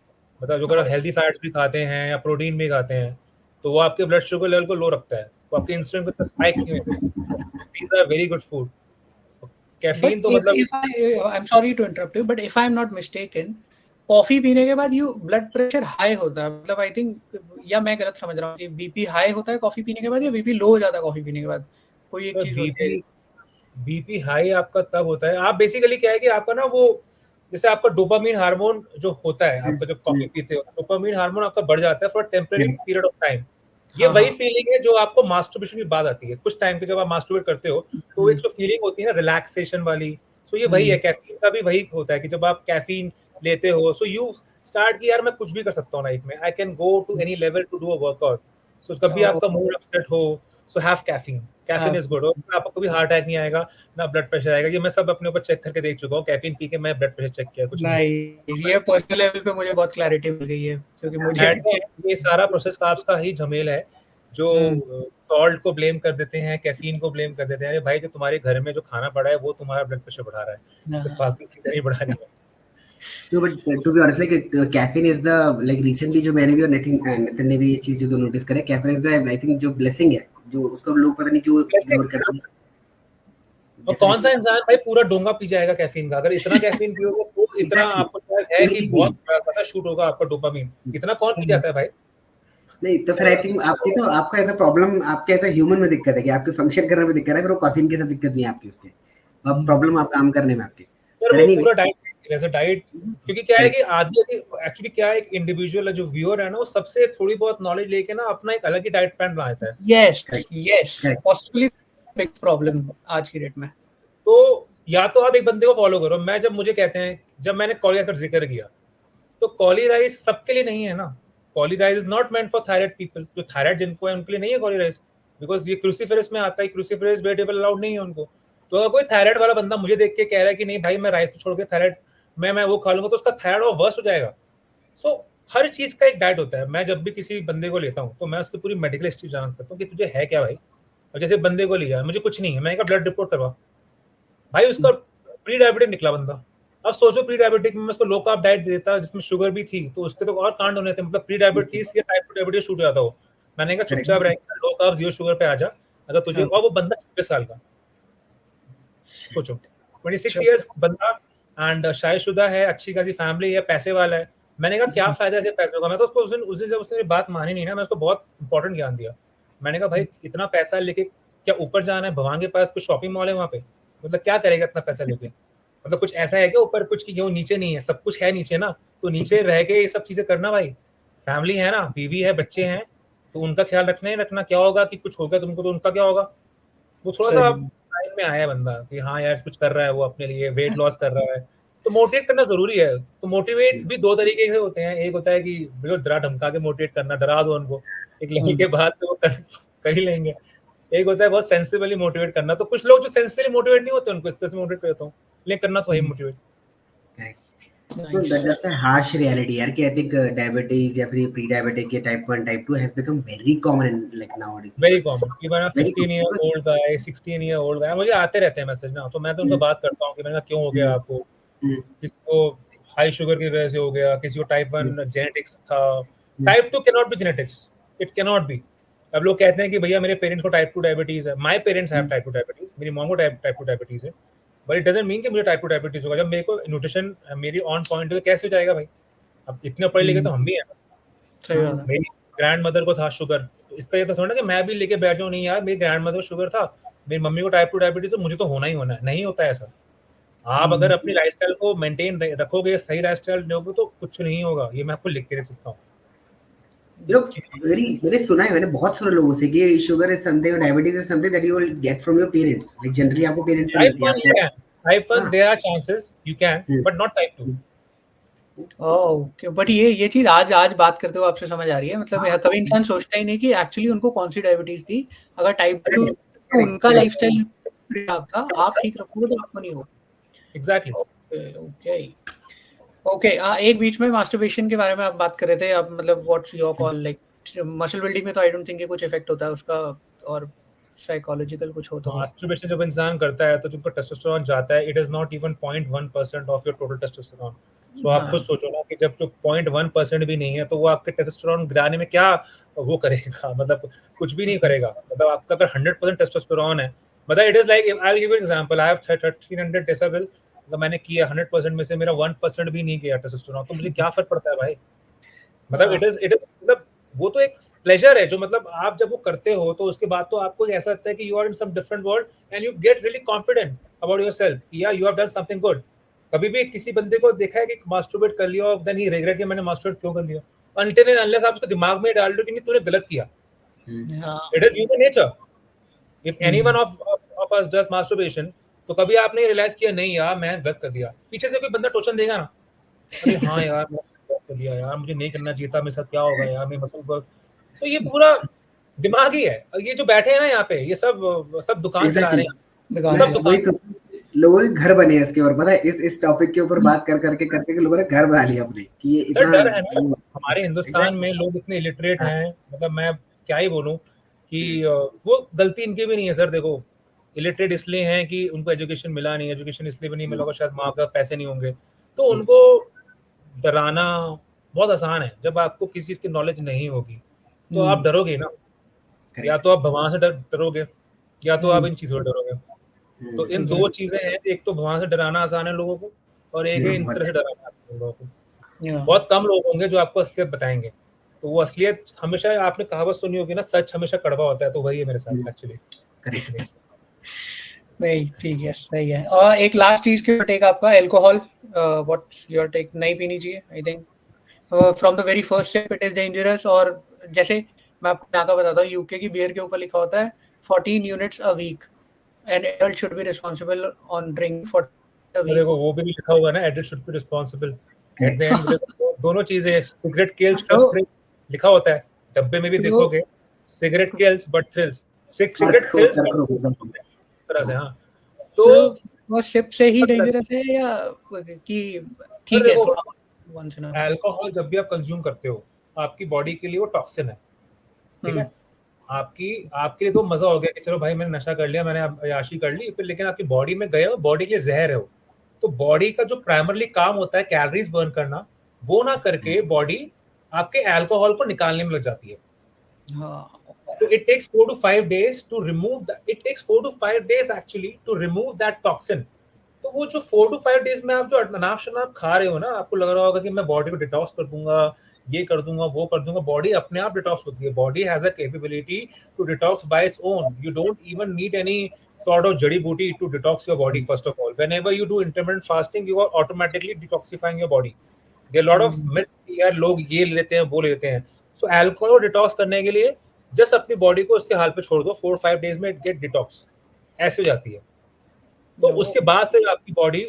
मतलब जो अगर हेल्दी फैट्स भी खाते हैं या प्रोटीन भी खाते हैं तो वो आपके ब्लड शुगर लेवल को लो रखता है, तो आपके इंसुलिन को स्पाइक नहीं होता। These are very good food. Caffeine तो मतलब I am sorry to interrupt you, but if I am not mistaken, coffee पीने के बाद यू ब्लड प्रेशर हाई होता है, मतलब आई थिंक, या मैं गलत समझ रहा हूँ कि बीपी हाई होता है कॉफी पीने के बाद या बीपी लो हो जाता है कॉफी पीने के बाद? कोई एक चीज होती है। बीपी हाई आपका तब होता है, आप बेसिकली क्या है कि आपका ना वो जैसे आपका डोपामीन हार्मोन जो होता है, आपका जब कॉफी पीते हो डोपामीन हार्मोन आपका बढ़ जाता है for temporary period of time. ये वही फीलिंग है जो आपको मास्टरबेशन की बात आती है। कुछ टाइम पे जब आप मास्टरबेट करते हो तो एक जो फीलिंग होती है ना रिलैक्सेशन वाली, सो ये वही है। कैफीन का भी वही होता है कि जब आप कैफीन लेते हो सो यू स्टार्ट कि यार मैं कुछ भी कर सकता हूँ लाइफ में, I can go to any level to do a workout. So कभी आपका मूड अपसेट हो so have caffeine. Caffeine is good. उससे आपको कभी हार्ट अटैक नहीं आएगा, ना ब्लड प्रेशर आएगा। ये मैं सब अपने ऊपर चेक करके देख चुका हूँ। कैफीन पी के मैं ब्लड प्रेशर चेक किया, कुछ नहीं। ये पर्सनल लेवल पे मुझे बहुत क्लैरिटी मिल गई है, क्योंकि मुझे ये सारा प्रोसेस कार्ब्स का ही झमेल है जो सॉल्ट को ब्लेम कर देते हैं, कैफीन को ब्लेम कर देते हैं। अरे भाई, जो तुम्हारे घर में जो खाना पड़ा है वो तुम्हारा ब्लड प्रेशर बढ़ा रहा है, सिर्फ फालतू चीजें नहीं बढ़ा रही है। No, but to be honest, like caffeine is the like recently जो मैंने भी और नितिन ने भी ये चीज जो नोटिस करे, caffeine is the I think जो blessing है, जो उसको लोग पता नहीं क्यों इग्नोर करते हैं। और कौन सा इंसान भाई पूरा डोंगा पी जाएगा कैफीन का? अगर इतना कैफीन पियोगे तो इतना आपको है कि बहुत ज्यादा शूट होगा आपका डोपामिन। इतना कौन पी जाता है भाई? नहीं तो फिर आई थिंक आपको ऐसा प्रॉब्लम, आपके ऐसा ह्यूमन में दिक्कत है कि आपके फंक्शन करने में दिक्कत है, फिर वो कैफीन के साथ दिक्कत नहीं है आपकी, उसके अब प्रॉब्लम आप काम करने में आपके। पूरा डाइट, जैसे डाइट, क्योंकि क्या है कि आदमी एक्चुअली क्या है, एक इंडिविजुअल जो व्यूअर है ना, वो सबसे थोड़ी बहुत नॉलेज लेके ना अपना एक अलग ही डाइट प्लान बनाता है। यस पॉसिबली बिग प्रॉब्लम आज की डेट में। तो या तो आप एक बंदे को फॉलो करो। मैं जब मुझे कहते हैं, जब मैंने कॉली का जिक्र किया, तो कॉली राइस सबके लिए नहीं है ना। Cauli rice is not meant for thyroid people. जो थायराइड जिनको है उनके लिए नहीं है कॉली राइस, बिकॉज ये क्रूसीफेरस में आता है। क्रूसीफेरस वेजिटेबल अलाउड नहीं है उनको। तो अगर कोई थायराइड वाला बंदा मुझे देख के कह रहा है कि नहीं भाई मैं राइस को छोड़ के थायराइड मैं वो खा लूंगा, तो उसका थायराइड और वर्स्ट हो जाएगा। सो हर चीज का एक डाइट होता है। मैं जब भी किसी बंदे को लेता हूँ तो मैं उसकी पूरी मेडिकल हिस्ट्री जान करता हूँ कि तुझे है क्या भाई। और जैसे बंदे को लिया, मुझे कुछ नहीं है, मैं ब्लड रिपोर्ट करवा, भाई उसका प्री डायबिटिक निकला बंदा। अब सोचो प्री डायबिटिक में मैं उसको लो कार्ब डाइट देता जिसमें शुगर भी थी, तो उसके तो और कांड होने थे। मतलब प्री डायबिटीज या टाइप 2 डायबिटीज शूट जाता हो। मैंने कहा चुपचाप रहेगा, लो कार्ब जीरो शुगर पे आ जा अगर तुझे। और वो बंदा 26 साल का, सोचो 26 इयर्स बंदा, एंड शादीशुदा है, अच्छी खासी फैमिली है, पैसे वाला है। मैंने कहा क्या फायदा है पैसों का। मैं तो उसको उस दिन जब उसने बात मानी नहीं ना, मैं उसको बहुत इंपॉर्टेंट ज्ञान दिया। मैंने कहा भाई इतना पैसा लेके क्या ऊपर जाना है? भगवान के पास कुछ शॉपिंग मॉल है वहाँ पे, मतलब क्या करेगा इतना पैसा लेके? मतलब कुछ ऐसा है क्या ऊपर कुछ की जो नीचे नहीं है? सब कुछ है नीचे ना, तो नीचे रह के ये सब चीजें करना भाई। फैमिली है ना, बीवी है, बच्चे हैं, तो उनका ख्याल रखना ही रखना। क्या होगा कि कुछ हो गया तुमको तो उनका क्या होगा? वो थोड़ा सा टाइम में आया बंदा कि हाँ यार कुछ कर रहा है वो अपने लिए, वेट लॉस कर रहा है, तो मोटिवेट करना जरूरी है। तो मोटिवेट भी दो तरीके से होते हैं। एक होता है कि डरा धमका के मोटिवेट करना, डरा दो उनको, एक लेवल के बाद तो वो कर ही लेंगे। एक होता है बहुत सेंसिबली मोटिवेट करना। तो कुछ लोग जो सेंसिबली मोटिवेट नहीं होते उनको इस तरह से मोटिवेट करता हूँ। लेकिन करना तो वही motivate. So that's a harsh reality यार कि I think diabetes या फिर pre diabetic के type 1 type 2 has become very common like nowadays. Very common. Even आप Very 15 year old guy 16 year old guy मुझे आते रहते हैं मैसेज ना, तो मैं तो उनसे बात करता हूँ कि मैंने कहा क्यों हो गया आपको, किसी को हाई शुगर की वजह से हो गया, किसी को टाइप 1 जेनेटिक्स था, type 2 can not B genetics, it can not B. अब लोग कहते हैं कि भैया मेरे पेरेंट्स को टाइप 2 डायबिटीज है, my parents have type 2 diabetes, मेरी मॉम को टाइप 2 डायबिटीज है, बट इट डजंट मीन कि मुझे टाइप 2 डायबिटीज होगा। जब मेरे को न्यूट्रिशन मेरी ऑन पॉइंट है कैसे हो जाएगा भाई, अब इतने पढ़े लिखे तो हम भी हैं। सही बात है। मेरी ग्रैंड मदर को था शुगर, तो इसका ये तो थोड़ा ना कि मैं भी लेके बैठ जाऊं, नहीं यार मेरी ग्रैंड मदर को शुगर था, मेरी मम्मी को टाइप 2 डायबिटीज, तो मुझे तो होना ही होना है। नहीं होता है ऐसा। आप अगर अपनी लाइफस्टाइल को मेंटेन रखोगे, सही लाइफस्टाइल रखोगे तो कुछ नहीं होगा। ये मैं आपको लिख के दे सकता हूँ। मैंने सुना है, मैंने बहुत सारे लोगों से कि शुगर इज समथिंग और diabetes is something that you will get from your parents, like generally आपको पेरेंट्स से मिलती है। Type 1 there are chances you can, but not type 2। Okay, but ये चीज आज बात करते हुए आपसे समझ आ रही है। मतलब कभी इंसान सोचता ही नहीं कि एक्चुअली उनको कौन सी डायबिटीज थी। अगर टाइप 2 उनका लाइफस्टाइल आपका आप ठीक रखोगे तो आपको नहीं होगा। एग्जैक्टली। ओके, एक बीच में मास्टरबेशन के बारे में आप बात कर रहे थे। आप मतलब what's your call, like muscle building में तो आई डोंट थिंक कुछ इफेक्ट होता है उसका, और साइकोलॉजिकल कुछ हो तो। मास्टरबेशन जब इंसान करता है तो जिनको टेस्टोस्टेरोन जाता है, it is not even 0.1% of your total testosterone. तो आप खुद सोचो ना कि जब जो 0.1% भी नहीं है तो वो आपके टेस्टोस्टेरोन गिराने में क्या वो करेगा, मतलब कुछ भी नहीं करेगा। मतलब आपका अगर 100% टेस्टोस्टेरोन है, मतलब it is like I will give an example, I have 1300 decibel, मतलब मैंने किया 100% में से मेरा 1% भी नहीं गया टेस्टोस्टेरोन, तो मुझे क्या फर्क पड़ता है भाई। मतलब इट इज मतलब वो तो एक प्लेजर है जो, मतलब आप जब वो करते हो तो उसके बाद तो आपको ऐसा लगता है कि you are in some different world and you get really confident about yourself, या you have done something good. कभी भी किसी बंदे को देखा है कि मास्टरबेट कर लिया और देन ही रिग्रेट कि मैंने मास्टरबेट क्यों कर लिया, अनटिल एंड अनलेस आप उसको दिमाग में डाल दो कि नहीं तूने गलत किया। It is human nature. If anyone of us does masturbation, तो कभी आपने रियलाइज किया नहीं यार मैं गलत कर दिया, पीछे से कोई बंदा टोचन देगा ना, अरे हाँ यार मैं गलत कर दिया यार, मुझे नहीं करना चाहिए था, मेरे साथ क्या होगा यार, मैं मसल वर्क। तो ये पूरा दिमाग ही है। ये जो बैठे हैं ना यहाँ पे, ये सब दुकान चला रहे हैं, सब दुकान, लोगों के घर बने हैं इसके ऊपर। पता है इस टॉपिक के ऊपर बात करके लोगों ने घर बना लिया अपने कि ये इतना डर है ना। हमारे हिंदुस्तान में लोग इतने इलिटरेट हैं, मतलब मैं क्या ही बोलूं कि वो गलती इनकी भी नहीं है सर। देखो इलिटरेट इसलिए हैं कि उनको एजुकेशन मिला नहीं, एजुकेशन इसलिए भी नहीं मिला, शायद माँ का पैसे नहीं होंगे, तो उनको डराना बहुत आसान है। जब आपको किसी चीज की नॉलेज नहीं होगी तो आप डरोगे ना, या तो आप भगवान से डरोगे या तो आप इन चीजों से डरोगे। तो इन दो चीजें हैं, एक तो भगवान से डराना आसान है लोगों को, और एक है इन तरह से डराना आसान है लोगों को। बहुत कम लोग होंगे जो आपको असलियत बताएंगे, तो वो असलियत हमेशा, आपने कहावत सुनी होगी ना, सच हमेशा कड़वा होता है, तो वही है मेरे साथ एक्चुअली। नहीं ठीक है, सही है। और एक लास्ट चीज के टेक आपका, अल्कोहल, व्हाट्स योर टेक? नहीं पीनी चाहिए I think, from the very first step it is dangerous. और जैसे मैं आपको यहाँ का बताता हूँ, यूके की बियर के ऊपर लिखा होता है 14 units a week, and adult should be responsible on drinking for a week. देखो वो भी लिखा हुआ है ना, adult should be responsible at the end. दोनों चीजें, सिगरेट किल्स बट लिखा होता है डब्बे में भी, देखोगे cigarette kills but thrills, cigarette thrills तरह से। हाँ तो वो शिप से ही डेंजरस है या कि ठीक है थोड़ा वंस इन अ अल्कोहल जब भी आप कंज्यूम करते हो आपकी बॉडी के लिए वो टॉक्सिन है, ठीक है। आपके लिए तो मजा हो गया कि चलो भाई मैंने नशा कर लिया, मैंने अय्याशी कर ली, फिर लेकिन आपकी बॉडी में गए हो, बॉडी के लिए जहर है वो। तो बॉडी का जो प्राइमरली काम होता है कैलोरीज बर्न करना, वो ना करके बॉडी आपके अल्कोहल को निकालने में लग जाती है। तो it takes 4 to 5 days to remove that. It takes 4 to 5 days actually to remove that toxin. तो वो जो 4 to 5 days में आप जो अनाप शनाप खा रहे हो ना, आपको लग रहा होगा कि मैं बॉडी को डिटॉक्स कर दूंगा, ये कर दूंगा, वो कर दूंगा। बॉडी अपने आप डिटॉक्स होती है। Body has a capability to detox by its own. You don't even need any sort of जड़ी बूटी to detox your body. First of all, whenever you do intermittent fasting, you are automatically detoxifying your body. There lot of myths यार, लोग ये लेते हैं वो लेते हैं। सो अल्कोहल को डिटॉक्स करने के लिए जस्ट अपनी बॉडी को उसके हाल पे छोड़ दो, 4-5 डेज में गेट डिटॉक्स, ऐसे जाती है। तो उसके बाद फिर आपकी बॉडी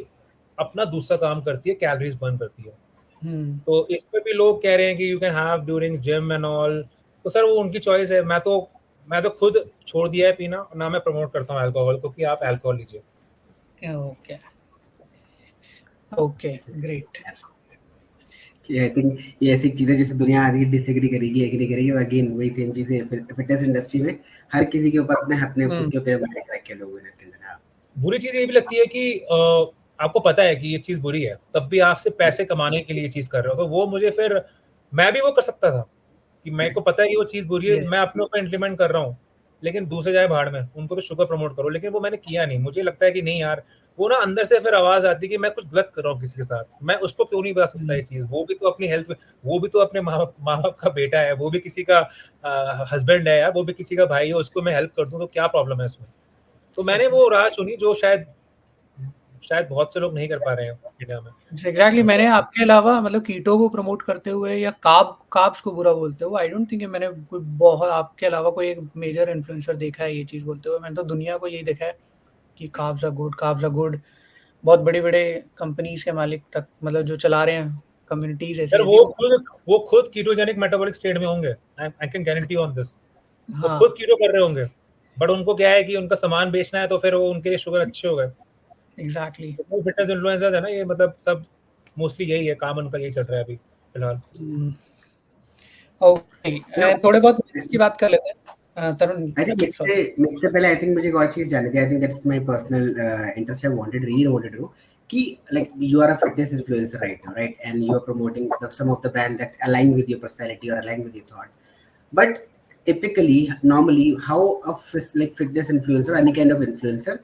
अपना दूसरा काम करती है, कैलोरीज बर्न करती है। तो इस पे भी लोग कह रहे हैं कि you can have during gym and all, तो सर वो उनकी चॉइस है। मैं तो खुद छोड़ दिया है पीना, ना मैं प्रमोट करता हूँ अल्कोहल को कि आप अल्कोहल लीजिए। Okay okay, great. I think ये ऐसी चीजें जैसे दुनिया आधी डिसएग्री करेगी, एग्री करेगी, अगेन वही सेम चीजें फिटनेस इंडस्ट्री में हर किसी के ऊपर अपने खुद के ऊपर रखे लोगों ने इसके अंदर। हाँ, बुरी चीज ये भी लगती है कि आपको पता है कि ये चीज बुरी है, तब भी आप सिर्फ पैसे कमाने के लिए ये चीज कर रहे हो, तो वो मुझे फिर मैं भी वो कर सकता था कि मेरे को पता है कि वो चीज बुरी है, मैं अपने ऊपर इम्प्लीमेंट कर रहा हूँ, लेकिन दूसरे जाए भाड़ में, उनको तो शुगर प्रमोट करो, लेकिन वो मैंने किया नहीं। मुझे लगता है कि नहीं यार, वो ना अंदर से फिर आवाज आती है कि मैं कुछ गलत कर रहा हूँ किसी के साथ, मैं उसको क्यों नहीं बता सकता ये चीज, वो भी तो अपनी हेल्थ में, वो भी तो अपने माँ बाप का बेटा है, वो भी किसी का हस्बैंड है यार, वो भी किसी का भाई है, उसको मैं हेल्प कर दूं तो क्या प्रॉब्लम है इसमें। तो मैंने वो राह चुनी जो शायद बहुत से लोग नहीं कर पा रहे हैं इंडिया में। एग्जैक्टली, मैंने आपके अलावा मतलब कीटो को प्रमोट करते हुए या कार्ब्स को बुरा बोलते हुए, आई डोंट थिंक मैंने कोई बहुत आपके अलावा कोई एक मेजर इन्फ्लुएंसर देखा है ये चीज़ बोलते हुए। मैंने तो दुनिया को यही देखा है कि carbs are good, carbs are good. बहुत बड़े-बड़े कंपनीज के मालिक तक मतलब जो चला रहे हैं कम्युनिटीज यार ऐसी-ऐसी। वो खुद कीटोजेनिक मेटाबॉलिक स्टेट में होंगे, I can guarantee on this. वो हाँ, खुद कीटो कर रहे होंगे, बट उनको क्या है कि उनका सामान बेचना है, तो फिर वो उनके शुगर अच्छे हो गए। एग्जैक्टली। तो फिटनेस इन्फ्लुएंसर्स है ना, ये मतलब सब मोस्टली यही है, काम उनका यही चल रहा है अभी फिलहाल। ओके, थोड़े बहुत की बात कर लेते हैं। तरुण, आई थिंक इससे पहले आई थिंक मुझे एक और चीज जाननी थी। I think that's my personal interest. I wanted to कि like you are a fitness influencer right now, right? And you are promoting some of the brand that align with your personality or align with your thought. But typically, normally, how a like fitness influencer or any kind of influencer,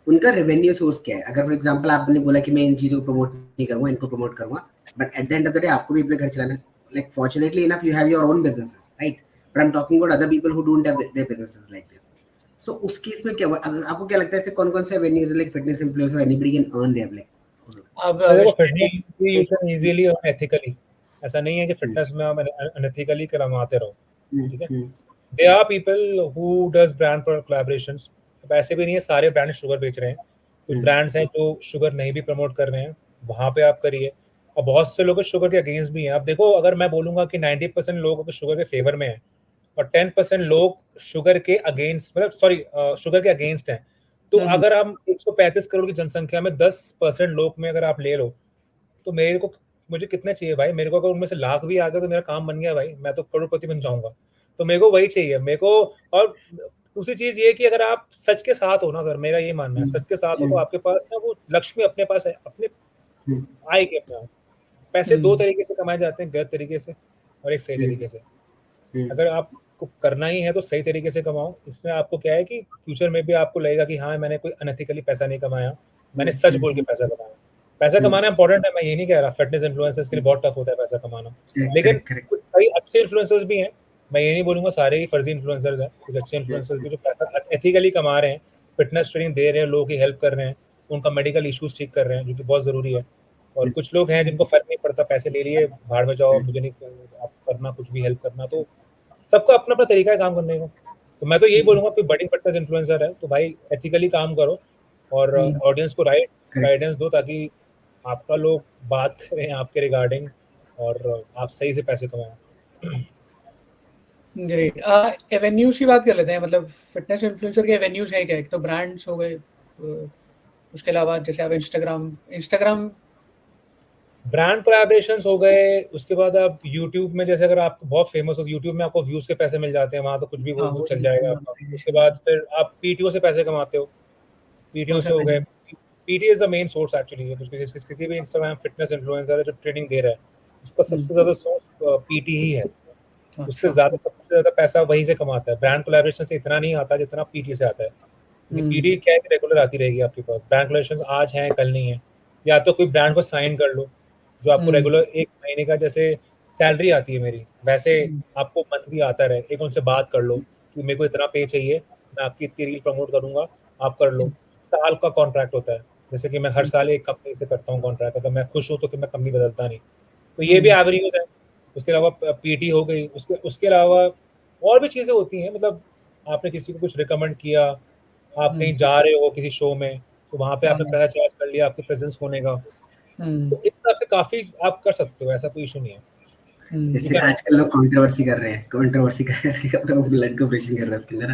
उनका revenue source क्या है? अगर for example आपने बोला कि मैं इन चीजों को प्रमोट नहीं करूंगा, इनको प्रमोट करूंगा, but at the end of the day आपको भी अपने घर चलाना है। Like fortunately enough you have your own businesses, right? But I am talking about other people who don't have their businesses like this. So उस case में क्या, अगर आपको क्या लगता है ऐसे कौन-कौन से revenues like fitness influencer anybody can earn there like? अब देखो, फिटनेस यू कैन इजीली और एथिकली, ऐसा नहीं है कि फिटनेस में आप अनएथिकली कमाते रहो, ठीक है। There are people who does brand collaborations. वैसे भी नहीं है सारे ब्रांड शुगर बेच रहे हैं, कुछ ब्रांड्स हैं जो शुगर नहीं भी प्रमोट कर रहे हैं, वहां पे आप करिए। और बहुत से लोग शुगर के अगेंस्ट भी हैं। अब देखो, अगर मैं बोलूंगा कि 90% लोग शुगर के फेवर में हैं और 10% लोग शुगर के अगेंस्ट, मतलब सॉरी शुगर के अगेंस्ट हैं, तो अगर हम 135 करोड़ की जनसंख्या में 10% लोग में अगर आप ले लो, तो मुझे कितने चाहिए भाई? मेरे को अगर उनमें से लाख भी आ गए तो मेरा काम बन गया भाई, मैं तो करोड़पति बन जाऊंगा। तो मेरे को वही चाहिए मेरे को। और दूसरी चीज ये कि अगर आप सच के साथ हो ना सर, मेरा ये मानना है, सच के साथ हो तो आपके पास ना वो लक्ष्मी अपने पास है, अपने आएगी अपने आप। पैसे दो तरीके से कमाए जाते हैं, गलत तरीके से और एक सही तरीके से। अगर आपको करना ही है तो सही तरीके से कमाओ। इसमें आपको क्या है कि फ्यूचर में भी आपको लगेगा कि हाँ, मैंने कोई अनएथिकली पैसा नहीं कमाया, मैंने सच बोल के पैसा कमाया। पैसा कमाना इंपॉर्टेंट है, मैं ये नहीं कह रहा। फिटनेस इन्फ्लुएंसर्स के लिए बहुत टफ होता है पैसा कमाना, लेकिन कुछ कई अच्छे इन्फ्लुएंसर्स भी हैं। मैं ये नहीं बोलूंगा सारे ही फर्जी इन्फ्लुएंसर्स हैं, कुछ अच्छे इन्फ्लुएंसर्स भी जो पैसा एथिकली कमा रहे हैं, फिटनेस ट्रेनिंग दे रहे हैं, लोगों की हेल्प कर रहे हैं, उनका मेडिकल इश्यूज ठीक कर रहे हैं, जो कि बहुत जरूरी है। और कुछ लोग हैं जिनको फर्क नहीं पड़ता, पैसे ले लिए, भाड़ में जाओ, मुझे नहीं आप करना कुछ भी हेल्प करना। तो सबका अपना अपना तरीका है काम करने का। तो मैं तो यही बोलूंगा कि बड़ी फिटनेस इन्फ्लुएंसर है तो भाई एथिकली काम करो और ऑडियंस को राइट गाइडेंस दो, ताकि आपका लोग बात करें आपके रिगार्डिंग और आप सही से पैसे कमाएं। ग्रेट। एवेन्यूज की बात कर लेते हैं। मतलब फिटनेस इन्फ्लुएंसर के एवेन्यूज है क्या? एक तो ब्रांड्स हो गए, उसके अलावा जैसे आप इंस्टाग्राम ब्रांड कोलैबोरेशंस हो गए। उसके बाद आप यूट्यूब में, जैसे अगर आप बहुत फेमस हो यूट्यूब में, आपको व्यूज के पैसे मिल जाते हैं, वहां तो कुछ भी वो चल जाएगा आपका। उसके बाद फिर आप पीटीओ से पैसे कमाते हो, पीटीओ से हो गए। PT is the main source actually. किसी भी इंस्टाग्राम फिटनेस इन्फ्लुएंसर है जो ट्रेनिंग दे रहा है, उसका सबसे ज्यादा सोर्स पीटी ही है। उससे ज्यादा सबसे ज्यादा पैसा वहीं से कमाता है। ब्रांड कोलैबोरेशन से इतना नहीं आता जितना पीटी से आता है। पीटी क्या है कि रेगुलर आती रहेगी आपके पास। ब्रांड कोलैबोरेशन आज है कल नहीं है। या तो कोई ब्रांड को साइन कर लो जो आपको रेगुलर 1 महीने का जैसे सैलरी आती है मेरी, वैसे आपको मंथली आता रहे। एक उनसे बात कर लो कि मेरे को इतना पे चाहिए, मैं आपकी इतनी रील प्रमोट करूंगा, आप कर लो। साल का कॉन्ट्रैक्ट होता है, जैसे कि मैं हर साल एक कंपनी से करता हूँ कॉन्ट्रैक्ट। अगर मैं खुश हूँ तो फिर मैं कंपनी बदलता नहीं। तो ये भी एवरेज है। उसके अलावा पीटी हो गई। उसके अलावा और भी चीजें होती हैं। मतलब आपने किसी को कुछ रिकमेंड किया, आप कहीं जा रहे हो किसी शो में, तो वहां पे आपने पैसा चार्ज कर लिया आपके प्रेजेंस होने का। तो इस तरह से काफी आप कर सकते हो, ऐसा कोई इशू नहीं है। जैसे आजकल लोग कंट्रोवर्सी कर रहे हैं अपना ब्लड को प्रेशर कर रहे हैं इसके अंदर।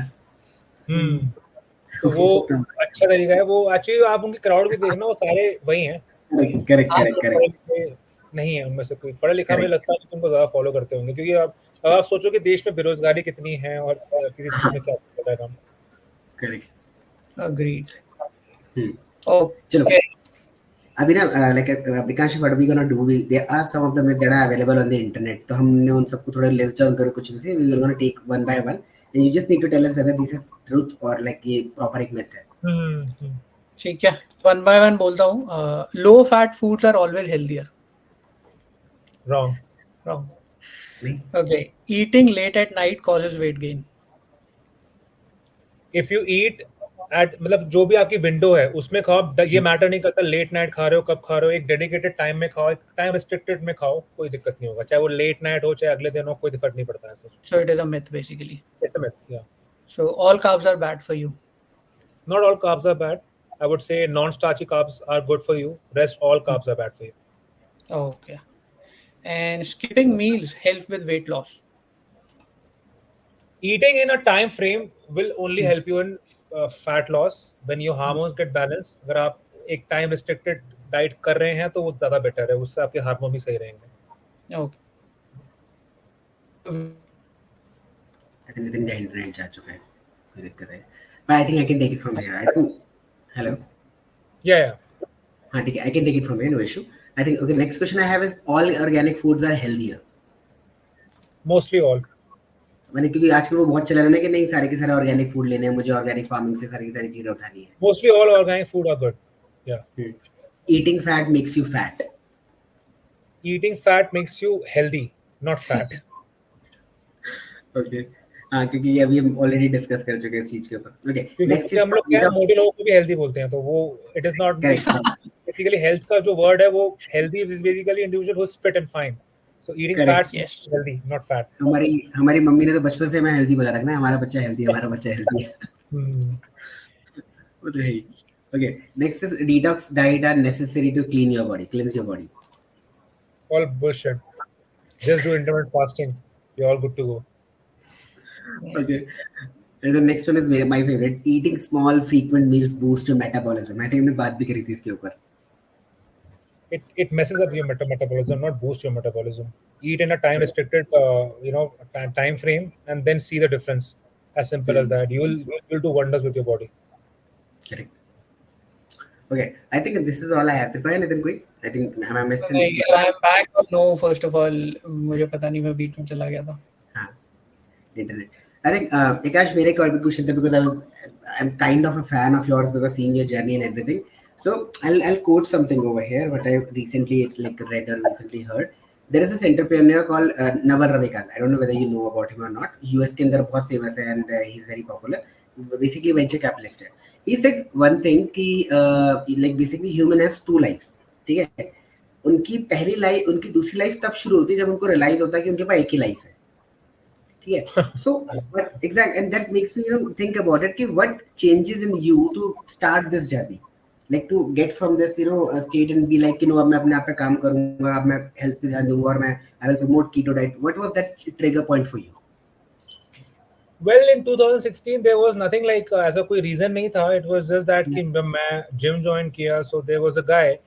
तो वो अच्छा तरीका है। वो एक्चुअली आप उनकी क्राउड भी देखना, वो सारे वही हैं, करेक्ट आप करेक्ट लोग करेक्ट पढ़े लिखे नहीं है उनमें से कोई पढ़ा लिखा, मुझे करेक्ट लगता है कि तुमको ज़्यादा फॉलो करते होंगे, क्योंकि अब आप सोचो कि देश में बेरोजगारी कितनी है और किसी चीज़ हाँ में क्या चल रहा है काम। Correct Agreed. चलो Okay. अभी ना like Vikas what we gonna do we there are some of the myth that are available on the internet, तो हमने उन सबको थोड़ा लिस्ट डाउन करो कुछ से, we will gonna take one by one and you just need to tell us whether this is truth और like ये प्रॉपर एक myth है। ठीक है, वन बाय वन बोलता हूँ. Low fat foods are always healthier. Wrong. Wrong. नहीं Okay. Eating late at night causes weight gain. If you eat at मतलब जो भी आपकी विंडो है उसमें खाओ, ये मैटर नहीं करता लेट नाइट खा रहे हो कब खा रहे हो, एक डेडिकेटेड टाइम में खाओ, टाइम रिस्ट्रिक्टेड में खाओ, कोई दिक्कत नहीं होगा, चाहे वो लेट नाइट हो चाहे अगले दिन हो, कोई फर्क नहीं पड़ता है। So it is a myth basically. It's a myth, yeah. So all carbs are bad for you. Not all carbs are bad. I would say non-starchy carbs are good for you. Rest all carbs are bad for you. Okay. And skipping meals help with weight loss. Eating in a time frame will only help you in fat loss when your hormones get balanced. अगर आप एक time restricted diet कर रहे हैं तो वो ज़्यादा better है, उससे आपके हार्मोन भी सही रहेंगे। Okay. I think नितिन का इंटरनेट जा चुका है, कोई दिक्कत है, but I think I can take it from here. I think hello Yeah. हाँ ठीक है, I can take it from here, no issue. I think okay, next question I have is all organic foods are healthier. Mostly all. मैंने क्योंकि आजकल वो बहुत चल रहा है ना कि नहीं सारे के सारे ऑर्गेनिक फूड लेने हैं, मुझे ऑर्गेनिक फार्मिंग से सारी की सारी चीजें उठानी है। Mostly all organic food are good. Yeah. Eating fat makes you fat. Eating fat makes you healthy, not fat. Okay. हाँ क्योंकि ये अभी हम ऑलरेडी डिस्कस कर चुके हैं इस चीज के ऊपर। ओके नेक्स्ट हम लोग क्या मोटे लोगों को भी हेल्दी बोलते हैं, तो वो it is not basically health का जो वर्ड है वो healthy is basically individual who is fit and fine, so eating fats healthy not fat. हमारी मम्मी ने तो बचपन से हमें हेल्दी बोला रखना है, हमारा बच्चा हेल्दी है, हमारा बच्चा हेल्दी है। वो तो है। Okay next is detox diet are necessary to clean your body, cleanse your body. All bullshit, just do intermittent fasting, you are all good to go. Okay. And the next one is my favorite. Eating small, frequent meals boosts your metabolism. I think हमने बात भी करी थी इसके ऊपर. It messes up your metabolism, not boost your metabolism. Eat in a time restricted, time frame, and then see the difference. As simple as that. You'll do wonders with your body. Correct. Okay, I think this is all I have. Nitin कोई? I think am I missing? I'm back. No, first of all, मुझे पता नहीं मैं बीच में चला गया था. हाँ. Internet. I think Akash, मेरे एक और भी क्वेश्चन था because I'm kind of a fan of yours because seeing your journey and everything. So I'll quote something over here what I recently read or recently heard. There is this entrepreneur called Naval Ravikant. I don't know whether you know about him or not. US के अंदर बहुत famous है and he's very popular. Basically venture capitalist है. He said one thing कि like basically human has two lives. ठीक है? उनकी पहली लाइफ, उनकी दूसरी लाइफ तब शुरू होती है जब उनको रियलाइज होता है कि उनके पास एक ही लाइफ है. ठीक है. So what exact and that makes me think about it कि what changes in you to start this journey, like to get from this state and be like अब मैं अपने आप पे काम करूंगा, अब मैं हेल्थ पे ध्यान दूंगा और मैं I will promote keto diet. What was that trigger point for you? Well, in 2016 there was nothing like ऐसा कोई reason नहीं था. It was just that कि जब मैं gym join किया, so there was a guy,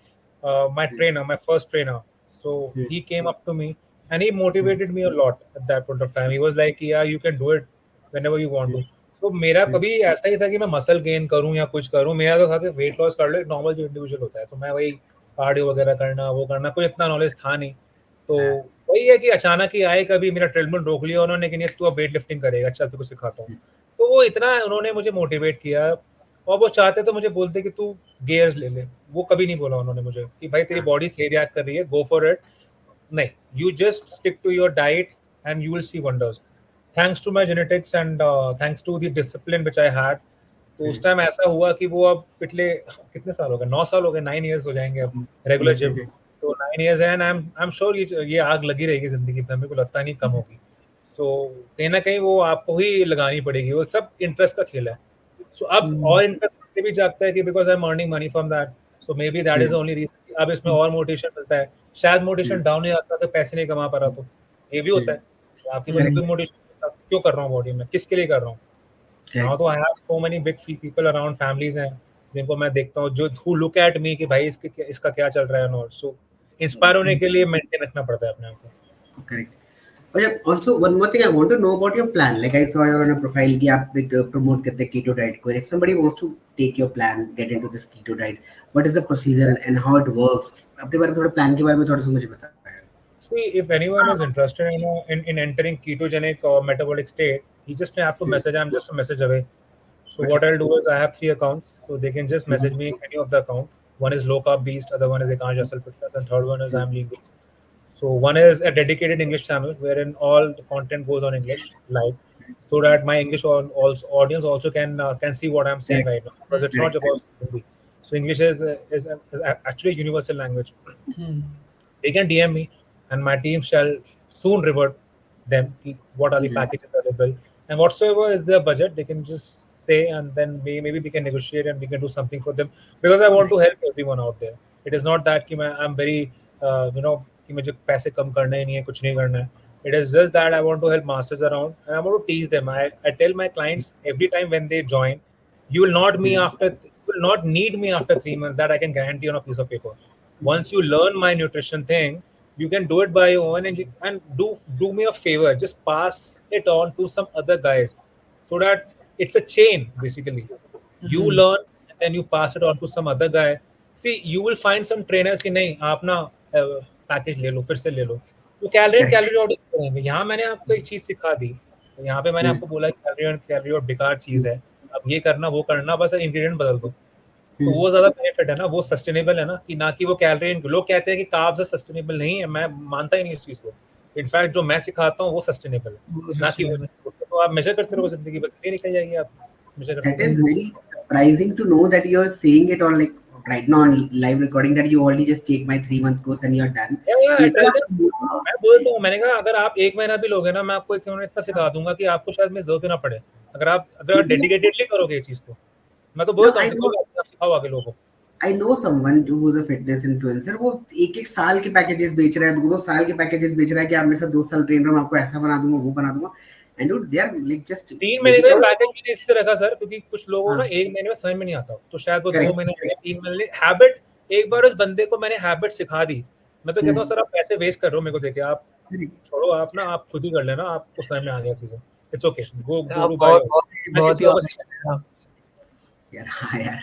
my trainer, my first trainer. So he came up to me and he motivated me a lot at that point of time. He was like, yeah, you can do it whenever you want to. So मेरा कभी ऐसा ही था कि मैं muscle gain करूं या कुछ करूं, मेरा तो था कि वेट लॉस कर लो, एक नॉर्मल जो इंडिविजुअल होता है, तो मैं वही कार्डियो वगैरह करना, वो करना, कोई इतना नॉलेज था नहीं. तो वही है कि अचानक ही आए, कभी मेरा ट्रेडमिल रोक लिया उन्होंने कि नहीं तू अब वेट लिफ्टिंग करेगा, चल तुझको सिखाता हूँ. तो वो इतना उन्होंने मुझे मोटिवेट किया, और वो चाहते तो मुझे बोलते कि तू गियर्स ले ले, वो कभी नहीं बोला उन्होंने मुझे कि भाई तेरी बॉडी सही रिएक्ट कर रही है, गो फॉर इट. नहीं, you just stick to your diet and you will see wonders. Thanks to my genetics and thanks to the discipline which I had. तो उस टाइम ऐसा हुआ कि वो अब पिछले कितने साल हो गए, 9 साल हो गए, 9 years हो जाएंगे अब रेगुलर जिम. तो 9 years है एंड आई एम श्योर ये आग लगी रहेगी जिंदगी में, मेरे को लगता नहीं कम होगी. सो कहीं ना कहीं वो आपको ही लगानी पड़ेगी, वो सब इंटरेस्ट का खेल है. सो अब और इंटरेस्ट भी जागता है कि because I am earning money from that, so maybe that is only reason. अब इसमें और मोटिवेशन मिलता है. शायद मोटिवेशन डाउन नहीं आता तो पैसे नहीं कमा पा रहा, तो ये भी होता है. आपकी कोई मोटिवेशन क्यों कर रहा हूँ बॉडी में, किसके लिए कर रहा हूँ. नाउ तो आई have so many big people around, families हैं, जिनको मैं देखता हूँ, जो who look at me कि भाई इसका क्या चल रहा है, और सो इंस्पायर होने के लिए मेंटेन रखना पड़ता है अपने आप को। Correct. Oh yeah, also one more thing I want to know about your plan. Like I saw your on a profile कि आप एक promote करते हैं keto diet को. If somebody wants to take your plan, get into this keto diet, what is the procedure and how it works? अपने बारे में थोड़ा plan के बारे में थोड़ा सा मुझे बताएं. See, if anyone is interested in entering ketogenic or metabolic state, you just have to message. I'm just a message away. So Okay. what I'll do is I have 3 accounts, so they can just message me any of the account. One is Low Carb Beast, other one is Ekansh Asal Fitness, and third one is I'm Lean Beast. So one is a dedicated English channel wherein all the content goes on English live, so that my English audience also can see what I'm saying right now, because it's not about Hindi. So English is actually a universal language. They can DM me, and my team shall soon revert them what are the packages available, and whatsoever is their budget, they can just say, and then maybe we can negotiate and we can do something for them, because I want to help everyone out there. It is not that I'm very कि मुझे पैसे कम करने ही नहीं है, कुछ नहीं करना है. It is just that I want to help masses around, and I want to teach them. I tell my clients every time when they join, you will not need me after 3 months. That I can guarantee on a piece of paper. Once you learn my nutrition thing, you can do it by your own, and do me a favor, just pass it on to some other guys, so that it's a chain basically. You learn and then you pass it on to some other guy. See, you will find some trainers कि नहीं आप ना package ले लो, फिर से ले लो, तो calorie audit करेंगे. यहाँ मैंने आपको एक चीज सिखा दी, यहाँ पे मैंने आपको बोला कैलोरी और बेकार चीज है, अब ये करना वो करना, बस इंग्रेडिएंट बदल दो, तो वो ज्यादा बेनिफिट है ना, वो सस्टेनेबल है ना, कि ना कि वो कैलोरी. लोग कहते हैं कि कार्ब्स सस्टेनेबल नहीं है, मैं मानता ही नहीं इस चीज को. इनफैक्ट जो मैं सिखाता हूँ वो सस्टेनेबल है, ना कि तो आप मेजर करते रहो जिंदगी, बस ये निकल जाएगी आप मेजर करते. That is very surprising to know that you are saying it on like right now on live recording that you already just take my 3-month course and you're done. मैं बोलता हूँ, मैंने कहा अगर आप 1 महीना भी लोगे ना, मैं आपको इतना सिखा दूंगा कि आपको शायद में जरूरत ना पड़े, अगर आप डेडिकेटेडली करोगे ये चीज. तो मैं तो बोलता हूँ आप सिखाओ आगे लोगों को. I know someone who is a fitness influencer. वो एक साल के पैकेजेस बेच रहा है, 2 साल के पैकेजेस बेच रहा है कि आप मेरे साथ 2 साल ट्रेन रहो, मैं आपको ऐसा बना दूंगा, वो बना दूंगा. And dude, they are like just 3 महीने का पैकेज मैंने इससे रखा सर, क्योंकि कुछ लोगों ना 1 महीने में समझ में नहीं आता, तो शायद वो 2 महीने 3 महीने हैबिट. एक बार उस बंदे को मैंने हैबिट सिखा दी, मैं तो कहता हूँ सर आप पैसे वेस्ट कर रहे हो मेरे को देके, आप छोड़ो, आप ना आप खुद ही कर लेना, आपको समझ में आ गया चीजें. It's okay, go to bye. बहुत ही यार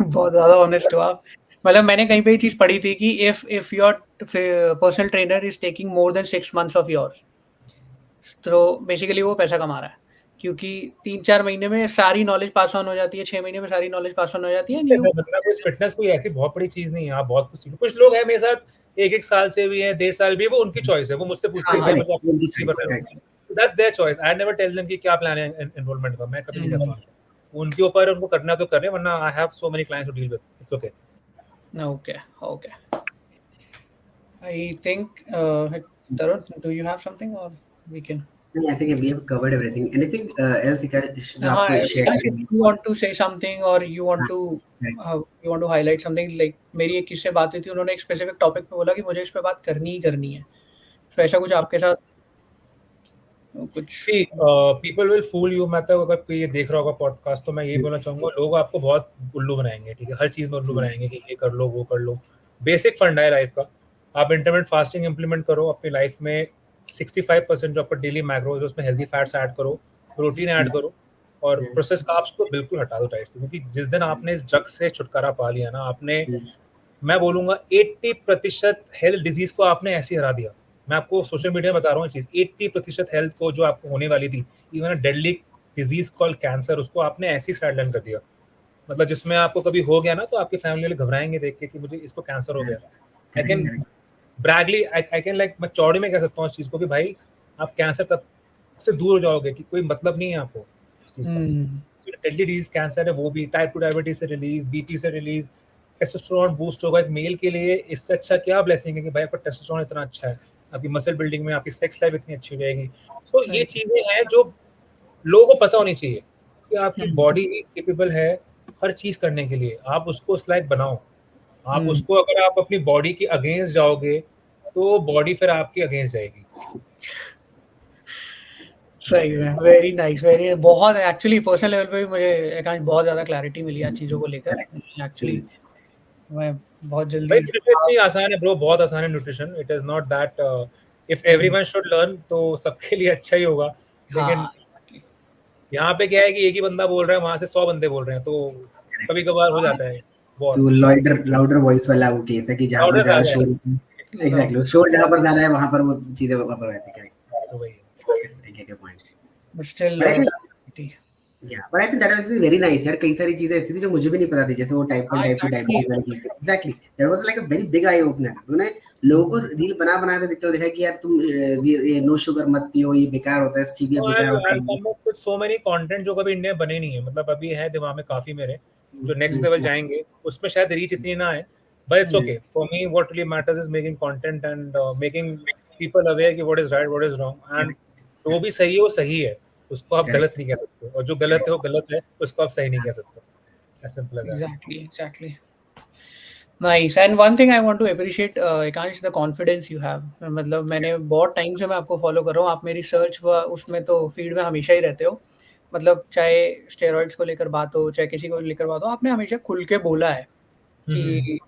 बहुत ज्यादा ऑनेस्ट हो आप. मतलब मैंने कहीं पे ये चीज पढ़ी थी कि if your personal trainer is taking more than 6 months of yours, तो बेसिकली वो पैसा कमा रहा है, क्योंकि 3-4 महीने में सारी नॉलेज पास ऑन हो जाती है, 6 महीने में सारी नॉलेज पास ऑन हो जाती है. फिटनेस कोई ऐसी बहुत बड़ी चीज नहीं है, आप बहुत कुछ सीखो. कुछ लोग हैं मेरे साथ 1 साल से भी है, 1.5 साल भी है, वो उनकी चॉइस है, वो मुझसे पूछते हैं, that's their choice. I never tell them कि क्या प्लान है एनरोलमेंट का, मैं कभी नहीं कहता. उनके ऊपर उनको करना तो करें, वरना I have so many clients to deal with. It's okay. Okay. I think Tarun, do you have something or we can? I think we have covered everything. Anything else you can share? If you want to say something or you want to highlight something, like मेरी एक किससे बात हुई थी, उन्होंने एक specific topic पे बोला कि मुझे इस पे बात करनी ही करनी है. So ऐसा कुछ आपके साथ कुछ? See, people will fool you. मैं तो अगर कोई ये देख रहा होगा पॉडकास्ट, तो मैं ये बोलना चाहूंगा, लोग आपको बहुत उल्लू बनाएंगे, ठीक है, हर चीज में उल्लू बनाएंगे कि ये कर लो वो कर लो. बेसिक फंडा है लाइफ का. आप इंटरमिटेंट फास्टिंग इंप्लीमेंट करो अपनी लाइफ में. 65% जो आपका डेली मैक्रोज है उसमें हेल्दी फैट्स ऐड करो, प्रोटीन ऐड करो, और प्रोसेस कार्ब्स को बिल्कुल हटा दो डाइट से, क्योंकि जिस दिन आपने इस जग से छुटकारा पा लिया ना, आपने, मैं बोलूंगा 80% हेल्थ डिजीज को आपने ऐसे हरा दिया. मैं आपको सोशल मीडिया में बता रहा हूँ चीज, 80% हेल्थ को जो आपको होने वाली थी, even deadly disease called cancer, उसको आपने ऐसी साइडलाइन कर दिया. मतलब जिसमें आपको कभी हो गया ना, तो आपकी फैमिली वाले घबराएंगे देख के कि मुझे इसको कैंसर हो गया. I can bravely, I can like, मैं चौड़ी में कह सकता हूँ इस चीज को कि भाई आप कैंसर तक से दूर हो जाओगे, कि कोई मतलब नहीं है आपको इस चीज का. डेडली डिजीज कैंसर है, वो भी टाइप 2 डायबिटीज से रिलीज, बीपी से रिलीज, टेस्टोस्टेरोन बूस्ट होगा. एक मेल के लिए इससे अच्छा क्या ब्लेसिंग है कि भाई आपका टेस्टोस्टेरोन इतना अच्छा है, आपकी मसल बिल्डिंग में, आपकी सेक्स लाइफ इतनी अच्छी हो जाएगी. सो ये चीजें हैं जो लोगों को पता होनी चाहिए कि आपकी बॉडी केपेबल है हर चीज करने के लिए. आप उसको उस लायक बनाओ. आप उसको, अगर आप अपनी बॉडी के अगेंस्ट जाओगे तो बॉडी फिर आपकी अगेंस्ट जाएगी. सही है, वेरी नाइस, वेरी बहुत एक्चुअली पर्सनल लेवल पे भी मुझे एकांश बहुत ज़्यादा क्लैरिटी मिली है चीज़ों को लेकर एक्चुअली। मैं बहुत जल्दी भाई न्यूट्रिशन इतनी आसान है ब्रो, बहुत आसान है nutrition. It is not that if everyone should learn तो सबके लिए अच्छा ही होगा, लेकिन यहाँ पे क्या है कि एक ही बंदा बोल रहा है, वहां से 100 बंदे बोल रहे हैं, तो कभी कभार हो जाता है बहुत तो लाउडर वॉइस वाला वो केस है कि जहाँ पर ज्यादा शोर, एग्जैक्टली शोर जहाँ पर ज्यादा है वहां पर वो चीजें वहां पर रहती है। Correct, I get your point, but still yeah but I think that was very nice यार। कई सारी चीजें ऐसी थी जो मुझे भी नहीं पता थी, जैसे वो टाइप 1 टाइप 2 टाइप 3 वाली चीज। Exactly, that was like a very big eye opener. तूने लोगों को रील बना के देखते हो, देखा कि यार तुम ये नो शुगर मत पियो, ये बेकार होता है, स्टीविया बेकार होता है। सो मेनी कंटेंट जो कभी इंडिया बने नहीं है, मतलब अभी है दिमाग में काफी मेरे जो नेक्स्ट लेवल जाएंगे, उसमें शायद रीच इतनी ना है, but it's okay for me. What really matters is making content and making people aware कि what is right what is wrong, and जो भी सही है वो सही है, उसको आप गलत नहीं कह सकते, और जो गलत है वो गलत है, उसको आप सही नहीं कह सकते। As simple as that. Exactly. Nice. And one thing I want to appreciate, Ekansh, the confidence you have. मतलब मैंने बहुत टाइम से मैं आपको फॉलो कर रहा हूँ, आप मेरी सर्च व उसमें तो फीड में हमेशा ही रहते हो। मतलब चाहे स्टेरॉइड्स को लेकर बात हो, चाहे किसी को लेकर बात हो, आपने हमेशा खुल के बोला है कि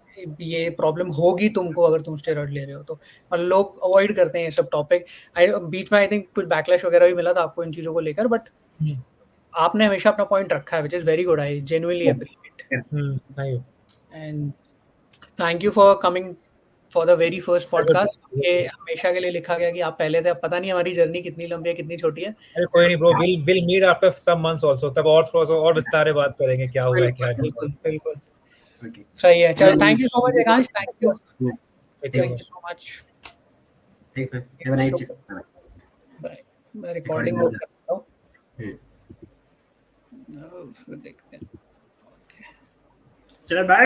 ये प्रॉब्लम होगी तुमको अगर तुम स्टेरॉइड ले रहे हो तो। और लोग अवॉइड करते हैं ये सब टॉपिक। बीच में आई थिंक कुछ बैकलैश वगैरह भी मिला था आपको इन चीज़ों को लेकर, बट आपने हमेशा अपना पॉइंट रखा है, which is very good. I genuinely appreciate. And thank you for coming for the very first podcast. ये हमेशा के लिए लिखा गया कि आप पहले थे, अब पता नहीं हमारी जर्नी कितनी लंबी है, कितनी छोटी है। अरे कोई नहीं bro, will meet after some months also, तब और थोड़ा सा और विस्तार से बात करेंगे क्या हुआ है क्या नहीं। बिल्कुल बिल्कुल, सही है। चलो, thank you so much Ekansh, thank you so much. Thanks man, have a nice day. Bye. मैं रिकॉर्डिंग मोड करता हूँ, फिर देखते हैं। चलो बाय।